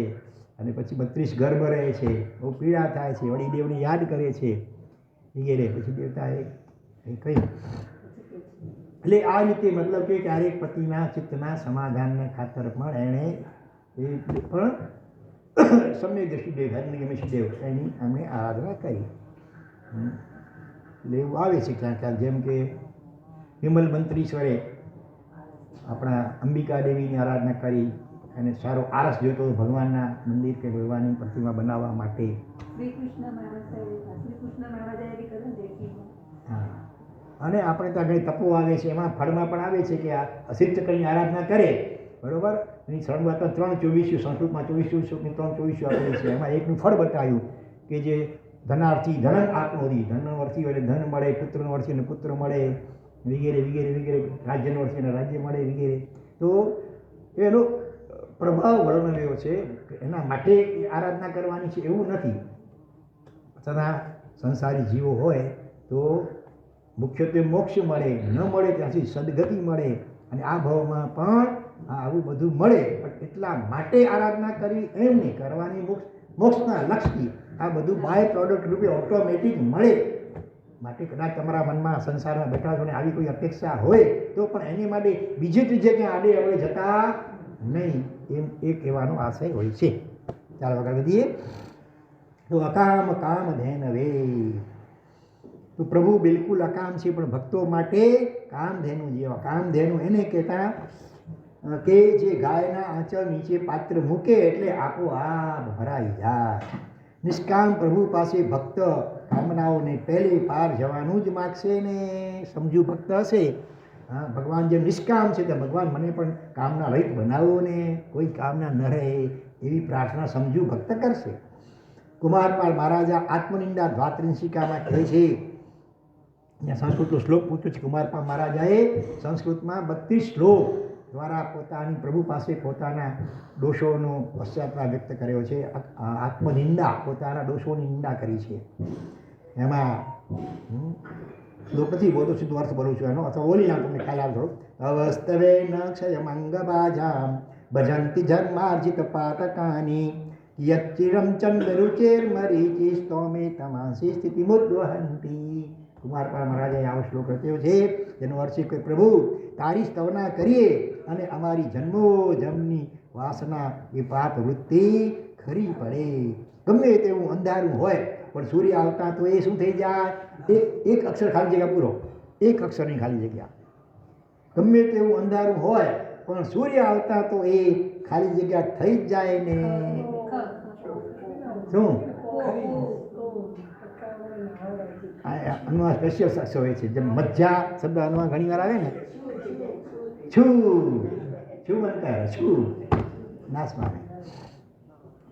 અને પછી 32 ગર્ભ રહે છે, બહુ પીડા થાય છે, વળી દેવને યાદ કરે છે વગેરે. પછી દેવતાએ કહ્યું. એટલે આ રીતે મતલબ કે ક્યારેક પતિના ચિત્તના સમાધાનને ખાતર પણ એણે એ પણ સમ્યક દ્રષ્ટિદેવ હરિનિગમેશદેવ એની અમે આરાધના કરી. એટલે એવું આવે છે ક્યાંક ક્યાંક, જેમ કે વિમલ મંત્રીશ્વરે આપણા અંબિકા દેવીની આરાધના કરી અને સારો આરસ જોઈતો ભગવાનના મંદિર કે ભગવાનની પ્રતિમા બનાવવા માટે. હા, અને આપણે ત્યાં ઘણી તપો આવે છે, એમાં ફળમાં પણ આવે છે કે આ અસિદ્ધ ચક્રની આરાધના કરે, બરોબર, એની શરણમાં 3 24 સંસ્કૃતમાં 24 શ્લોકની 3 24 આપેલી છે. એમાં એકનું ફળ બતાવ્યું કે જે ધનાર્થી ધનમ આપનોતી, ધનનો અર્થી એટલે ધન મળે, પુત્રનો અર્થી એટલે પુત્ર મળે, વગેરે વગેરે વગેરે, રાજ્યનો અર્થી એટલે રાજ્ય મળે વગેરે. તો એનો પ્રભાવ વર્ણવ્યો છે. એના માટે આરાધના કરવાની છે એવું નથી. છતાં સંસારી જીવો હોય તો મુખ્યત્વે મોક્ષ મળે, ન મળે ત્યાંથી સદગતિ મળે, અને આ ભાવમાં પણ આવું બધું મળે. પણ એટલા માટે આરાધના કરવી એમ નહીં, કરવાની મોક્ષના લક્ષ્યથી આ બધું બાય પ્રોડક્ટ રૂપે ઓટોમેટિક મળે. માટે કદાચ તમારા મનમાં સંસારમાં બેઠા છો ને આવી કોઈ અપેક્ષા હોય તો પણ એની માટે બીજે ત્રીજે ક્યાં આડે અવળે જતા નહીં, એમ એ કહેવાનો આશય હોય છે. ચાલો આગળ વધીએ. તો અકામ કામ ધેનવે, તો પ્રભુ બિલકુલ અકામ છે, પણ ભક્તો માટે કામધેનુ જેવા. કામધેનુ એને કહેતા કે જે ગાયના આંચળ નીચે પાત્ર મૂકે એટલે આપોઆપ ભરાઈ જાય. નિષ્કામ પ્રભુ પાસે ભક્ત કામનાઓને પહેલે પાર જવાનું જ માગશે ને. સમજુ ભક્ત હશે, હા, ભગવાન જે નિષ્કામ છે તો ભગવાન મને પણ કામના રહિત બનાવો ને, કોઈ કામના ન રહે એવી પ્રાર્થના સમજુ ભક્ત કરશે. કુમારપાળ મહારાજા આત્મનિંદા દ્વાત્રિંશિકામાં કહે છે, અહીંયા સંસ્કૃતનો શ્લોક પૂછ્યો છે. કુમારપાળ મહારાજાએ સંસ્કૃતમાં 32 શ્લોક દ્વારા પોતાની પ્રભુ પાસે પોતાના દોષોનો પશ્ચાતાપ વ્યક્ત કર્યો છે. આત્મનિંદા, પોતાના દોષોની નિંદા કરી છે. એમાં શ્લોક નથી બોલતો, સીધો અર્થ બોલું છું એનો, અથવા બોલી નામ તમને ખ્યાલ આવતો. અવસ્તવે ન ક્ષયમંગબાજામ ભજંતિ જન્માર્જિત પાતકાની યચ્ચિરમ ચંદ્રરુચેર મરીચિ સ્તોમે તમાસી સ્થિતિ મુદ્વહંતી. કુમારપાળ મહારાજાએ આવો શ્લોક રચ્યો છે, જેનો અર્થ છે કે પ્રભુ તારી સ્તવના કરીએ અને અમારી જન્મો જન્મની વાસના એ પાપ વૃત્તિ ખરી પડે. ગમે તેવું અંધારું હોય પણ સૂર્ય આવતા તો એ શું થઈ જાય, એક અક્ષર ખાલી જગ્યા પૂરો, એક અક્ષરની ખાલી જગ્યા. ગમે તેવું અંધારું હોય પણ સૂર્ય આવતા તો એ ખાલી જગ્યા થઈ જ જાય ને. શું અનુવાદ સ્પેશિયલ અક્ષર હોય છે, જેમ મધ્યા શબ્દ અનુવાદ ઘણી વાર આવે ને, છું છું બનતા છું નાશ પામે.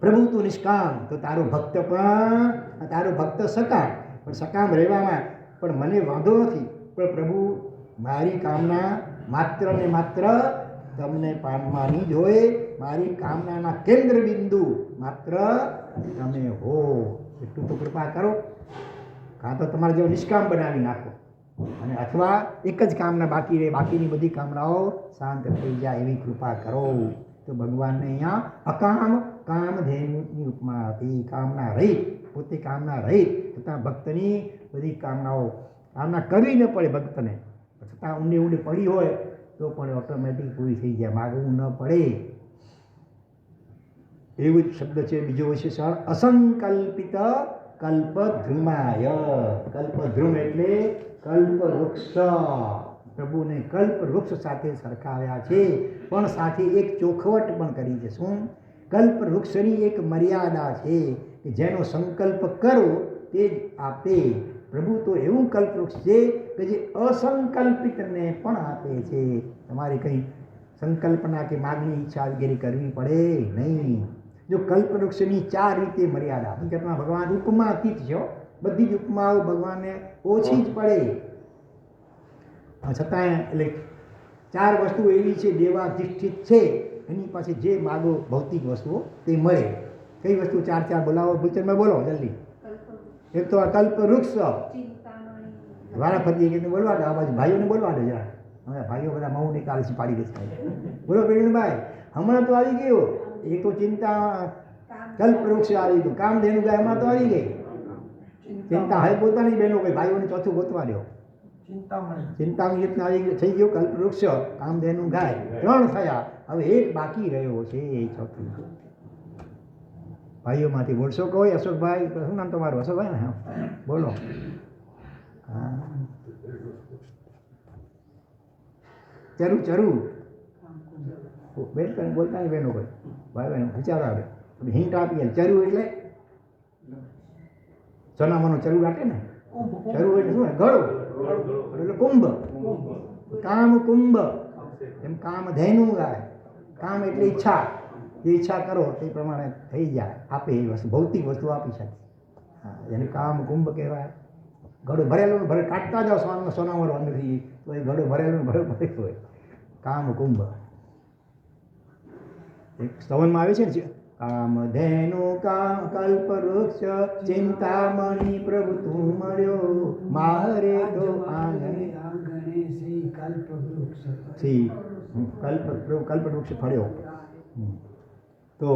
પ્રભુ તું નિષ્કામ, તો તારો ભક્ત પણ, તારો ભક્ત સકામ, પણ સકામ રહેવામાં પણ મને વાંધો નથી, પણ પ્રભુ મારી કામના માત્ર ને માત્ર તમને પામવાની જ હોય. મારી કામનાના કેન્દ્ર બિંદુ માત્ર તમે હો, એટલું તો કૃપા કરો. કાં તો તમારે જેવો નિષ્કામ બનાવી નાખો, અને અથવા એક જ કામના બાકી રહે, બાકીની બધી કામનાઓ શાંત થઈ જાય એવી કૃપા કરો. તો ભગવાનને અહીંયા અકામ કામધેનુની ઉપમા હતી. કામના રહિત, પોતે કામના રહિત, છતાં ભક્તની બધી કામના કરવી ન પડે ભક્તને, છતાં ઊંડી ઊંડી પડી હોય તો પણ ઓટોમેટિક પૂરી થઈ જાય, માગવું ન પડે. એવું જ શબ્દ છે બીજો વિશેષણ, અસંકલ્પિત કલ્પદ્રુમાય. કલ્પદ્રુમ એટલે કલ્પવૃક્ષ. પ્રભુને કલ્પવૃક્ષ સાથે સરખાવ્યા છે, પણ સાથે એક ચોખવટ પણ કરી છે. શું? કલ્પવૃક્ષની એક મર્યાદા છે કે જેનો સંકલ્પ કરો તે જ આપે. પ્રભુ તો એવું કલ્પવૃક્ષ છે કે જે અસંકલ્પિતને પણ આપે છે. તમારે કંઈ સંકલ્પના કે માગણી ઈચ્છા વગેરે કરવી પડે નહીં. જો કલ્પવૃક્ષની 4 રીતે મર્યાદા, હકીકતમાં ભગવાન ઉપમા અતીત છે, બધી જ ઉપમાઓ ભગવાનને ઓછી જ પડે, છતાં એટલે 4 વસ્તુ એવી છે દેવાધિષ્ઠિત છે, એની પાસે જે માગો ભૌતિક વસ્તુઓ તે મળે. કઈ વસ્તુ 4 બોલાવો, ભૂચરમાં બોલો જલ્દી. એક તો આ કલ્પવૃક્ષ, વારાફરતી કે બોલવા દો, આ બાજુ ભાઈઓને બોલવા દો જરા. હવે ભાઈઓ બધા મૌની કાલસી પાડી દેશે. બોલો પ્રવીણભાઈ, હમણાં તો આવી ગયો. એક તો ચિંતા કલ્પવૃક્ષ આવી ગયું, કામધેનુ ગાય હમણાં તો આવી ગઈ. ચિંતા હવે પોતાની બહેનો કોઈ ભાઈઓને ચોથું ગોતવા દો. ચિંતામણી આવી થઈ ગયો કલ્પવૃક્ષ, કામધેનુ ગાય, 3 થયા. હવે એક બાકી રહ્યો છે, એ ચોથું. ભાઈઓમાંથી બોલશો કોઈ? અશોકભાઈ, શું નામ તમારું? અશોકભાઈ ને? હા બોલો. હા, ચરું બેન કંઈ બોલતા નહીં બહેનો કોઈ, ભાઈ બહેનો વિચાર આવે. હિન્ટ આપીએ. ચરું એટલે સોનામાનું ચરું રાખે ને, ચરું એટલે શું? ગળો એટલે કુંભ. કામ કુંભ, એમ કામધેનુ ગાય. કામ એટલે ઈચ્છા, જે ઈચ્છા કરો તે પ્રમાણે થઈ જાય, આપે એ વસ્તુ, ભૌતિક વસ્તુ આપી શકે. હા, એને કામ કુંભ કહેવાય. ઘડો ભરેલો ને ભરે કાઢતા જાઓ સોનામાં અંદરથી તો એ ઘડો ભરેલો ને ભરેલો હોય. કામ કુંભ એક સ્તવનમાં આવે છે ને, કામધેનુ કામ કલ્પ વૃક્ષ ચિંતામણી પ્રભુ તું મળ્યો મારે તો આંગણે આંગણે શ્રી કલ્પ વૃક્ષ શ્રી કલ્પ વૃક્ષ ફળ્યો. તો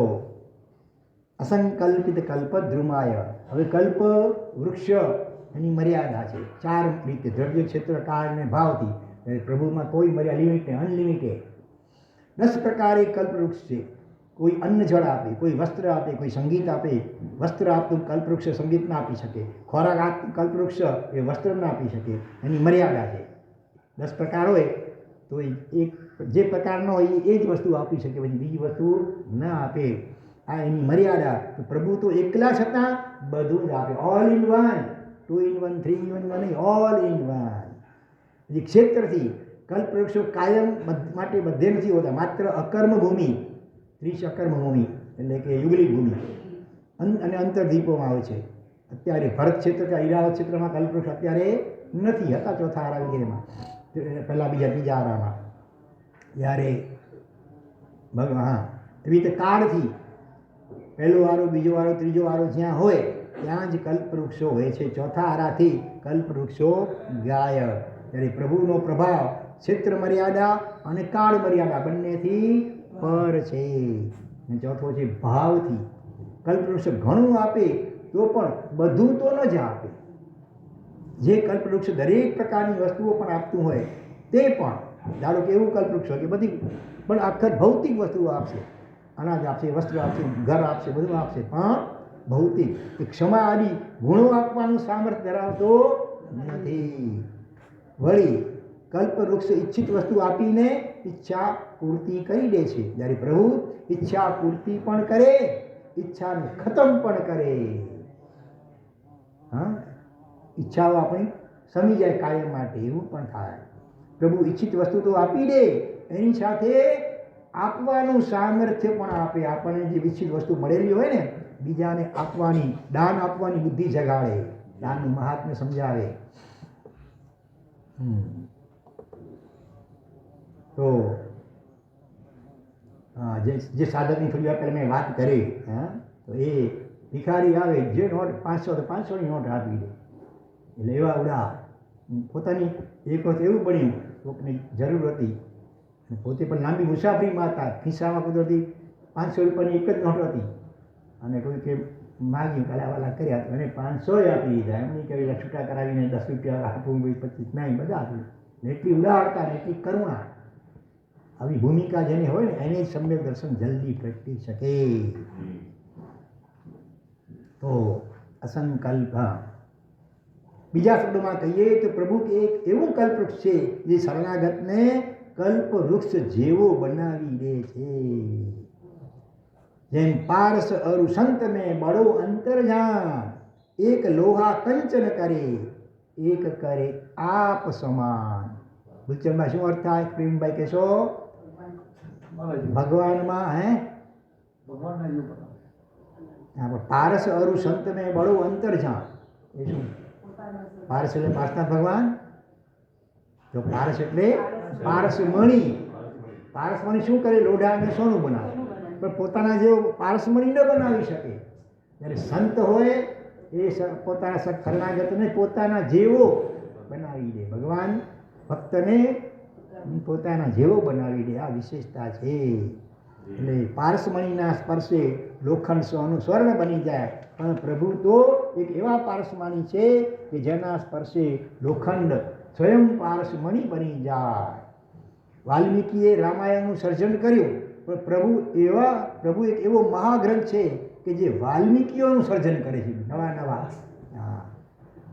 અસંકલ્પિત કલ્પ ધ્રુમાય. હવે કલ્પ વૃક્ષ એની મર્યાદા છે 4 રીતે: દ્રવ્ય, ક્ષેત્ર, કાળ અને ભાવથી. પ્રભુમાં કોઈ મર્યાદા લિમિટ નહીં, અનલિમિટેડ. 10 પ્રકારે કલ્પવૃક્ષ છે. કોઈ અન્ન જળ આપે, કોઈ વસ્ત્ર આપે, કોઈ સંગીત આપે. વસ્ત્ર આપતું કલ્પવૃક્ષ સંગીત ના આપી શકે. ખોરાક આપતું કલ્પવૃક્ષ એ વસ્ત્ર ના આપી શકે. એની મર્યાદા છે. 10 પ્રકાર હોય તો એક જે પ્રકારનો હોય એ જ વસ્તુ આપી શકે, પછી બીજી વસ્તુ ના આપે. આ એની મર્યાદા. તો પ્રભુ તો એકલા છતાં બધું જ આપે. All in one, 2 in 1, 3 in 1 નહીં, ઓલ ઇન વન. પછી ક્ષેત્રથી કલ્પવૃક્ષો કાયમ માટે બધે નથી હોતા, માત્ર અકર્મ ભૂમિ, 30 અકર્મ ભૂમિ એટલે કે યુગલિક ભૂમિ અને અંતરદીપોમાં આવે છે. અત્યારે ભરત ક્ષેત્ર કે ઈરાવત ક્ષેત્રમાં કલ્પવૃક્ષ અત્યારે નથી, હતા ચોથા આરા વગેરેમાં, પહેલાં બીજા ત્રીજા આરામાં. ત્યારે હા એવી રીતે કાળથી પહેલો આરો, બીજો આરો, ત્રીજો આરો જ્યાં હોય ત્યાં જ કલ્પવૃક્ષો હોય છે. ચોથા આરાથી કલ્પવૃક્ષો ગાયબ. ત્યારે પ્રભુનો પ્રભાવ ક્ષેત્ર મર્યાદા અને કાળ મર્યાદા બંનેથી પર છે. અને ચોથો છે ભાવથી. કલ્પવૃક્ષ ઘણું આપે તો પણ બધું તો ન જ આપે. જે કલ્પવૃક્ષ દરેક પ્રકારની વસ્તુઓ પણ આપતું હોય તે પણ, ધારો કે એવું કલ્પવૃક્ષ હોય કે બધી પણ આખર ભૌતિક વસ્તુઓ આપશે, અનાજ આપશે, વસ્ત્ર આપશે, ઘર આપશે, બધું આપશે, પણ ભૌતિક ક્ષમા આદિ ગુણો આપવાનું સામર્થ્ય ધરાવતો નથી. વળી કલ્પવૃક્ષ ઈચ્છિત વસ્તુ આપીને ઈચ્છા પૂર્તિ કરી દે છે. જ્યારે પ્રભુ ઈચ્છા પૂર્તિ પણ કરે, ઈચ્છાને ખતમ પણ કરે. હા, ઈચ્છાઓ આપણી સમી જાય કાયમ માટે, એવું પણ થાય. પ્રભુ ઈચ્છિત વસ્તુ તો આપી દે, એની સાથે આપવાનું સામર્થ્ય પણ આપે. આપણને જે ઈચ્છિત વસ્તુ મળેલી હોય ને, બીજાને આપવાની, દાન આપવાની બુદ્ધિ જગાડે, દાનનું મહાત્મ્ય સમજાવે. તો જે સાધકની થોડી વાર પહેલાં મેં વાત કરી, હા, તો એ ભિખારી આવે, જે નોટ 500 તો 500ની નોટ આપી દે. એટલે એવા ઉડા પોતાની એક વખત એવું બન્યું, કોઈકની જરૂર હતી, પોતે પણ લાંબી મુસાફરીમાં હતા, ખિસ્સામાં કુદરતી 500 રૂપિયાની એક જ નોટ હતી, અને કોઈ કે માગ્યું, કાલાવાલા કર્યા તો એને 500 આપી દીધા. એમની કઈ છૂટા કરાવીને 10 રૂપિયા આપવું, 25 નહીં, બધા આપ્યું. એટલી ઉદારતા ને એટલી કરુણા. આવી ભૂમિકા જેને હોય ને એને સમ્યક દર્શન જલ્દી પ્રગટી શકે. તો અસંકલ્પ. બીજા શબ્દોમાં કહીએ તો પ્રભુ કે એક એવું કલ્પવૃક્ષ છે જે શરણાગતને કલ્પવૃક્ષ જેવો બનાવી દે છે. જેમ પારસ અરુ સંત મેં બળો અંતરજાન, એક લોહા કંચન કરે, એક કરે આપ સમાન. ગુલચંદમાં શું અર્થ થાય? પ્રેમભાઈ કહેશો? ભગવાનમાં પારસ અરુ સંત મેં બળો અંતરજાન. એ શું? પારસ એટલે પાર્શનાથ ભગવાન. તો પારસ એટલે પારસમણી. પારસમણી શું કરે? લોઢા અને સોનું બનાવે, પણ પોતાના જેવો પારસમણી ન બનાવી શકે. જ્યારે સંત હોય એ પોતાના શરણાગતને પોતાના જેવો બનાવી દે. ભગવાન ભક્તને પોતાના જેવો બનાવી દે, આ વિશેષતા છે. એટલે પારસમણીના સ્પર્શે લોખંડ સોનું સ્વર્ણ બની જાય, પણ પ્રભુ તો એક એવા પારસમણી છે કે જેના સ્પર્શે લોખંડ સ્વયં પારસમણી બની જાય. વાલ્મીકીએ રામાયણનું સર્જન કર્યું, પણ પ્રભુ એક એવો મહાગ્રંથ છે કે જે વાલ્મીકીઓનું સર્જન કરે છે, નવા નવા.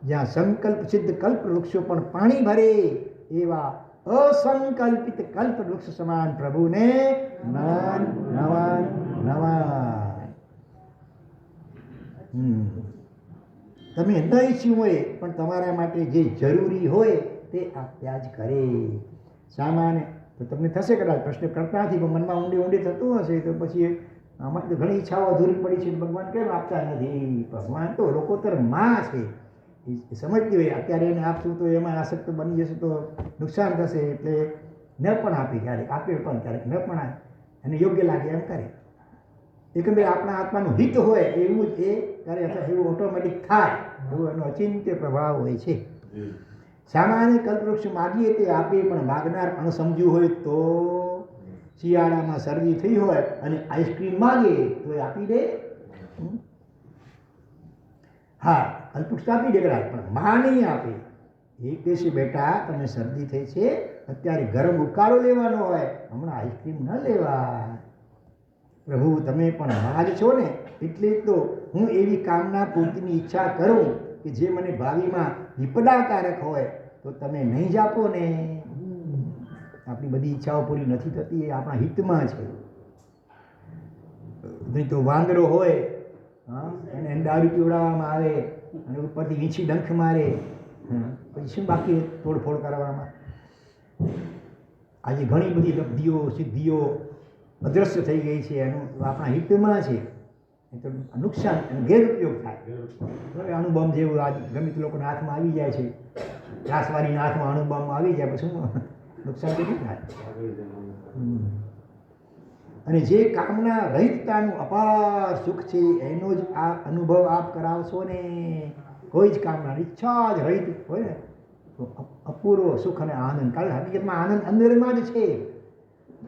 જ્યાં સંકલ્પ સિદ્ધ કલ્પવૃક્ષો પણ પાણી ભરે એવા અસંકલ્પિત કલ્પવૃક્ષ સમાન પ્રભુને નવા નવા નવા. તમે ન ઈચ્છ્યું હોય પણ તમારા માટે જે જરૂરી હોય તે આપ્યા જ કરે. સામાન્ય તો તમને થશે કદાચ પ્રશ્ન કરતા નથી, પણ મનમાં ઊંડી ઊંડી થતું હશે તો પછી આમાં તો ઘણી ઈચ્છાઓ અધૂરી પડી છે, ભગવાન કેમ આપતા નથી? ભગવાન તો લોકોતર માં છે, એ સમજતી હોય અત્યારે એને આપશું તો એમાં આસક્ત બની જશે તો નુકસાન થશે, એટલે ન પણ આપે, ક્યારેક આપે પણ ક્યારેક ન પણ આપે, એને યોગ્ય લાગે એમ કરે. એકંદરે આપણા આત્માનું હિત હોય એવું જ એ કરે, અથવા એવું ઓટોમેટિક થાય, એવો એનો અચિંત્ય પ્રભાવ હોય છે. સામાન્ય કલ્પવૃક્ષ માગીએ તે આપે, પણ માગનાર અણસમજ્યું હોય તો શિયાળામાં શરદી થઈ હોય અને આઈસ્ક્રીમ માગે તો એ આપી દે? હા, કલ્પવૃક્ષ આપી દે કદાચ, પણ માં નહીં આપે. એ કહેશે બેટા તમને શરદી થઈ છે, અત્યારે ગરમ ઉકાળો લેવાનો હોય, હમણાં આઈસ્ક્રીમ ન લેવાય. પ્રભુ તમે પણ માં જ છો ને, એટલે તો હું એવી કામના પૂર્તિની ઈચ્છા કરું કે જે મને ભાવિમાં વિપદાકારક હોય તો તમે નહીં જ આપો ને. આપણી બધી ઈચ્છાઓ પૂરી નથી થતી, એ આપણા હિતમાં છે. નહીં તો વાંદરો હોય, હા, એને દારૂ પીવડાવવામાં આવે અને ઉપરથી વીંછી ડંખ મારે, પછી શું બાકી તોડફોડ કરવામાં? આજે ઘણી બધી લબ્ધિઓ સિદ્ધિઓ અદ્રશ્ય થઈ ગઈ છે, એનું આપણા હિતમાં છે, એ તો નુકસાન ગેરઉપયોગ થાય. હવે અણુબોમ્બ જેવું આજ ગમે તે લોકોના હાથમાં આવી જાય છે, ત્રાસવાદીના હાથમાં અણુબોમ્બ આવી જાય પછી શું નુકસાન કેટલું થાય? અને જે કામના રહિતતાનું અપાર સુખ છે એનો જ આ અનુભવ આપ કરાવશો ને. કોઈ જ કામના ઈચ્છા જ રહિત હોય ને તો અપૂર્વ સુખ અને આનંદ, કારણ હકીકતમાં આનંદ અંદરમાં જ છે.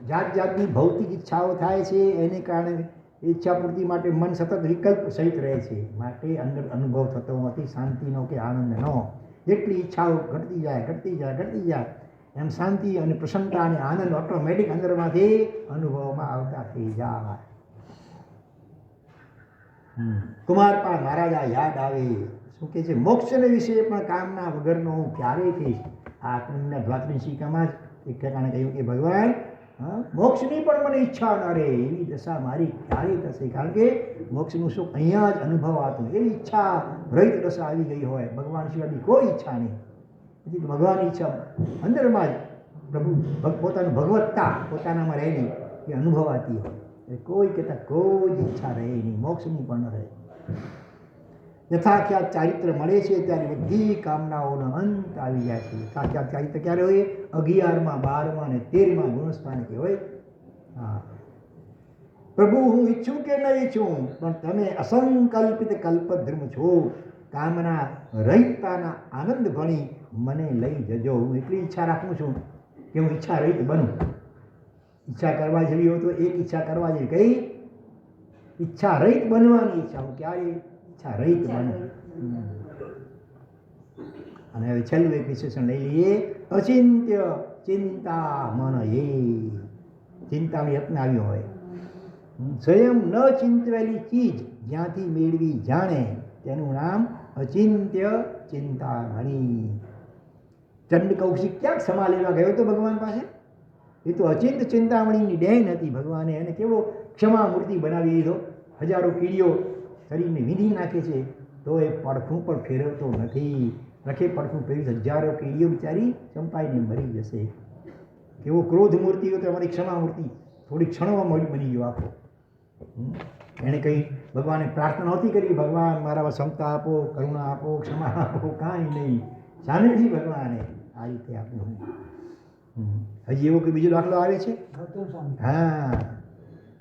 જાત જાતની ભૌતિક ઈચ્છાઓ થાય છે, એને કારણે ઈચ્છા પૂર્તિ માટે મન સતત વિકલ્પ સહિત રહે છે, માટે અંદર અનુભવ થતો નથી શાંતિનો કે આનંદનો. જેટલી ઈચ્છાઓ ઘટતી જાય ઘટતી જાય ઘટતી જાય એમ શાંતિ અને પ્રસન્નતા અને આનંદ ઓટોમેટિક અંદરમાંથી અનુભવમાં આવતા થઈ જાય. કુમારપાળ મહારાજા યાદ આવે, શું કે છે, મોક્ષને વિશે પણ કામના વગરનો હું ક્યારેય કહીશ. આ આત્મના દ્વાત્રિશિકામાં જ એક ઠેકાણે કહ્યું કે ભગવાન મોક્ષની પણ મને ઈચ્છા ન રહે, એવી દશા મારી ક્યારેય થશે, કારણ કે મોક્ષનું સુખ અહીંયા જ અનુભવાતું. એવી ઈચ્છા રહિત દશા આવી ગઈ હોય, ભગવાન સિવાયની કોઈ ઈચ્છા નહીં. પછી ભગવાનની ઈચ્છા અંદરમાં જ પ્રભુ પોતાનું ભગવત્તા પોતાનામાં રહેલી એ અનુભવાતી હોય, એટલે કોઈ કહેતા કોઈ જ ઈચ્છા રહે નહીં, મોક્ષની પણ ન રહે. યથાખ્યાત ચારિત્ર મળે છે ત્યારે બધી કામનાઓનો અંત આવી જાય છે. યથાખ્યાત ચારિત્ર ક્યારે હોય? 11માં 12માં અને 13માં ગુણસ્થાને કહેવાય. હા, પ્રભુ હું ઈચ્છું કે ન ઈચ્છું પણ તમે અસંકલ્પિત કલ્પદ્રુમ છો, કામના રહિતતાના આનંદ ભણી મને લઈ જજો. હું એટલી ઈચ્છા રાખું છું કે હું ઈચ્છા રહિત બનું. ઈચ્છા કરવા જેવી હોય તો એક ઈચ્છા કરવા જેવી, કઈ ઈચ્છા રહિત બનવાની ઈચ્છા. હું ક્યારે ઈચ્છા રહિત બનું. અને હવે છેલ્લું એક વિશેષણ લઈ લઈએ, અચિંત્ય ચિંતા મન એ. ચિંતાને અપનાવ્યો હોય, સ્વયં ન ચિંતવેલી ચીજ જ્યાંથી મેળવી જાણે તેનું નામ અચિંત્ય ચિંતામણી. ચંડ કૌશિક ક્યાંક સમા લેવા ગયો હતો ભગવાન પાસે? એ તો અચિંત ચિંતામણીની દેન હતી. ભગવાને એને કેવો ક્ષમા મૂર્તિ બનાવી દીધો. હજારો કીડીઓ શરીરને વીંધી નાખે છે તો એ પડખું પણ ફેરવતો નથી. રખે પડખું ફેરવી હજારો કીડીઓ બિચારી ચંપાઈને મરી જશે. કેવો ક્રોધ મૂર્તિ હોય તો અમારી ક્ષમા મૂર્તિ થોડી ક્ષણોમાં બની ગયો આખો. એણે કંઈ ભગવાને પ્રાર્થના નહોતી કરી, ભગવાન મારા ક્ષમતા આપો, કરુણા આપો, ક્ષમા આપો, કાંઈ નહીં. સામેથી ભગવાને આ રીતે આપ્યું. હજી એવો કોઈ બીજો દાખલો આવે છે? હા,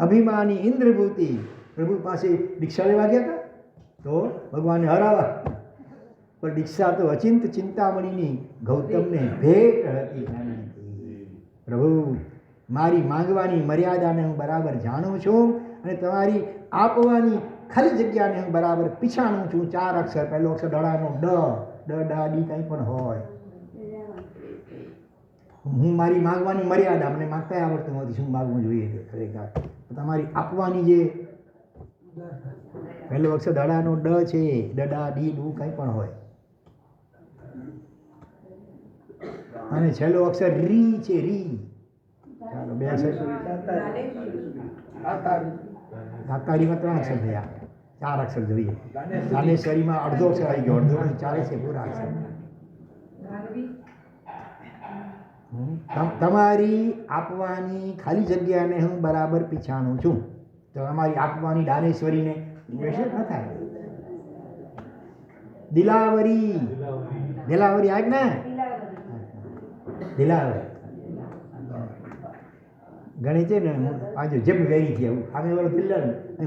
અભિમાની ઇન્દ્રભૂતિ પ્રભુ પાસે દીક્ષા લેવા ગયા હતા તો ભગવાનને હરાવા, પણ દીક્ષા તો અચિંત ચિંતામણીની ગૌતમને ભેટ હતી. પ્રભુ મારી માંગવાની મર્યાદાને હું બરાબર જાણું છું અને તમારી આપવાની ખાલી જગ્યાને હું બરાબર પીછાણું છું. 4 અક્ષર, પહેલો અક્ષર દડાનો ડ, ડા ડી કંઈ પણ હોય. હું મારી માંગવાની મર્યાદા, મને માંગતા આવડતું નથી શું માગવું જોઈએ તે ખરેખર. તમારી આપવાની જે પહેલો અક્ષર દડાનો ડ છે, ડડા ડી ડું કંઈ પણ હોય, અને છેલ્લો અક્ષર રી છે, રી. ચાલો 2 અક્ષર. દાતારીમાં 3 અક્ષર થયા, 4 અક્ષર જોઈએ. દાનેશ્વરીમાં અડધો અક્ષર આવી ગયો, અડધો 40 છે પૂરા અક્ષર. તમારી આપવાની ખાલી જગ્યાને હું બરાબર પીછાણું છું. તો અમારી આપવાની દાનેશ્વરીને બેસે ન થાય. દિલાવરી દિલાવરી આજ ને દિલાવરી ઘણી છે ને આજે જેમ વેરી થઈ આવું આગળ વાળો દિલ્લા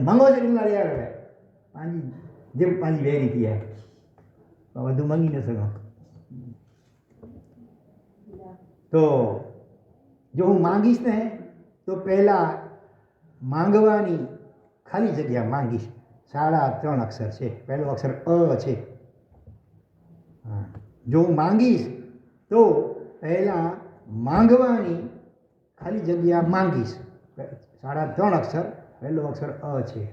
મંગો છે દિલ્લા યાર હવે પાંજી જેમ પાંજી વેરી થઈ આવે બધું મંગી ન શકો. તો જો હું માંગીશ ને તો પહેલાં માંગવાની ખાલી જગ્યા માંગીશ. 3.5 અક્ષર છે. પહેલો અક્ષર અ છે. હા, જો હું માંગીશ તો પહેલાં માંગવાની ખાલી જગ્યા માંગીશ. 3.5 અક્ષર, પહેલો અક્ષર અ છે.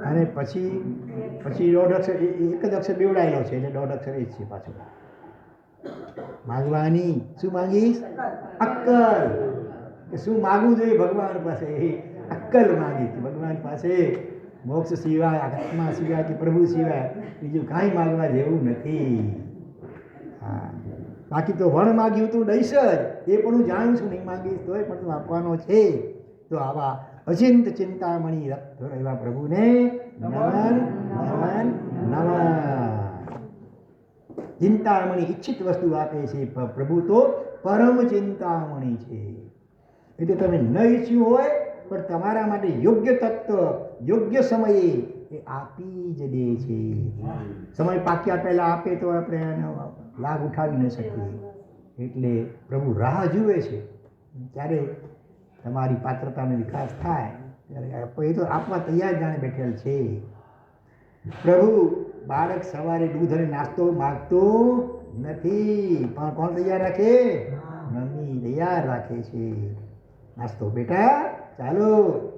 અને પછી 1.5 અક્ષર, એક જ અક્ષર બેવડાયેલો છે એટલે 1.5 અક્ષર એ જ છે પાછો. માગવાની શું માંગીશ? અક્કલ. કે શું માગવું જોઈએ ભગવાન પાસે? અક્કલ માંગી ભગવાન પાસે. મોક્ષ સિવાય, આત્મા સિવાય કે પ્રભુ સિવાય બીજું કાંઈ માગવા જેવું નથી. હા, બાકી તો વણ માગ્યું તું દઈશ જ, એ પણ હું જાણું છું. નહીં માંગીશ તોય પણ તું આપવાનો છે. તો આવા અચિંત ચિંતામણી એવા પ્રભુને નમન નમન નમન. ચિંતામણી ઈચ્છિત વસ્તુ આપે છે. પ્રભુ તો પરમ ચિંતામણી છે. એટલે તમે ન ઈચ્છ્યું હોય પણ તમારા માટે યોગ્ય તત્વ યોગ્ય સમયે એ આપી જ દે છે. સમય પાક્યા પહેલાં આપે તો આપણે એનો લાભ ઉઠાવી ન શકીએ. એટલે પ્રભુ રાહ જુએ છે ત્યારે તમારી પાત્રતાનો વિકાસ થાય ત્યારે એ તો આપવા તૈયાર જાણે બેઠેલ છે. પ્રભુ બાળક સવારે દૂધ અને નાસ્તો માગતું નથી, પણ કોણ તૈયાર રાખે? મમ્મી તૈયાર રાખે છે. નાસ્તો બેટા ચાલો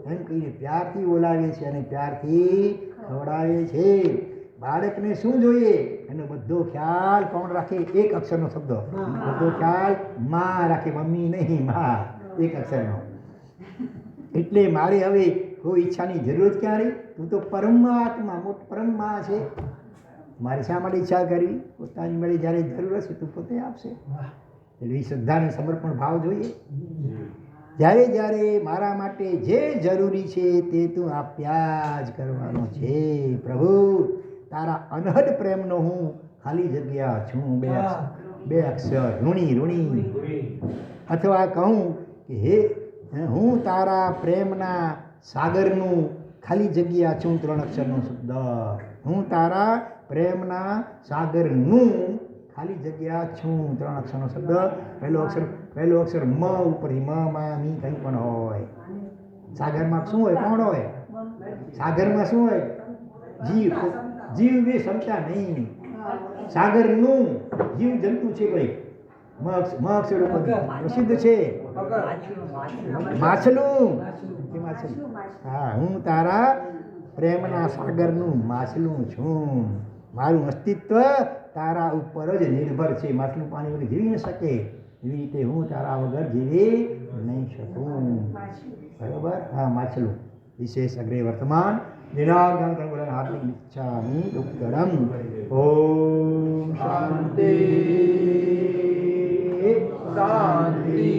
એમ કહીને પ્યારથી બોલાવે છે અને પ્યારથી ખવડાવે છે. બાળકને શું જોઈએ એનો બધો ખ્યાલ કોણ રાખે? એક અક્ષરનો શબ્દ, બધો ખ્યાલ માં રાખે, મમ્મી નહીં, માં, એક અક્ષરનો. એટલે મારે હવે કોઈ ઈચ્છાની જરૂર ક્યાં રહી? તું તો પરમાત્મા, પરમમાં છે. મારે શા માટે ઈચ્છા કરવી? પોતાની મળે જ્યારે જરૂર હશે તું પોતે આપશે. એટલે એ શ્રદ્ધાને સમર્પણ ભાવ જોઈએ. જ્યારે જ્યારે મારા માટે જે જરૂરી છે તે તું આપ્યા જ કરવાનો છે. પ્રભુ તારા અનહદ પ્રેમનો હું ખાલી જગ્યા છું. બે અક્ષર ઋણી. અથવા કહું કે હે હું તારા પ્રેમના સાગરનું ખાલી જગ્યા છું. 3 અક્ષરનો શબ્દ. હું તારા પ્રેમના સાગરનું ખાલી જગ્યા છું. 3 અક્ષરનો શબ્દ. પહેલો અક્ષર મ ઉપરથી મ માં મી કંઈ પણ હોય. સાગરમાં શું હોય? કોણ હોય? સાગરમાં શું હોય? જીવ. જીવ એ ક્ષમતા નહીં. સાગરનું જીવ જંતુ છે કોઈ. મ અક્ષર ઉપર પ્રસિદ્ધ છે. માછલું. હા, હું તારા પ્રેમના સાગરનું માછલું છું. મારું અસ્તિત્વ તારા ઉપર જ નિર્ભર છે. માછલું પાણી વગર જીવી ન શકે, એવી રીતે હું તારા વગર જીવી નહીં શકું. બરોબર? હા, માછલું. વિશેષ અગ્રે વર્તમાન નિરાગમ હાર્દિક ઈચ્છામી ઉત્તરમ. ઓમ શાંતિ શાંતિ.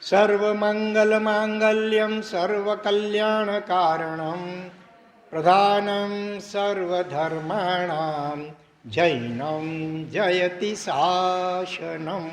સર્વમંગલમાંગલ્યમ સર્વકલ્યાણકારણમ પ્રધાનમ સર્વધર્માણામ જૈનમ જયતિ શાસનમ.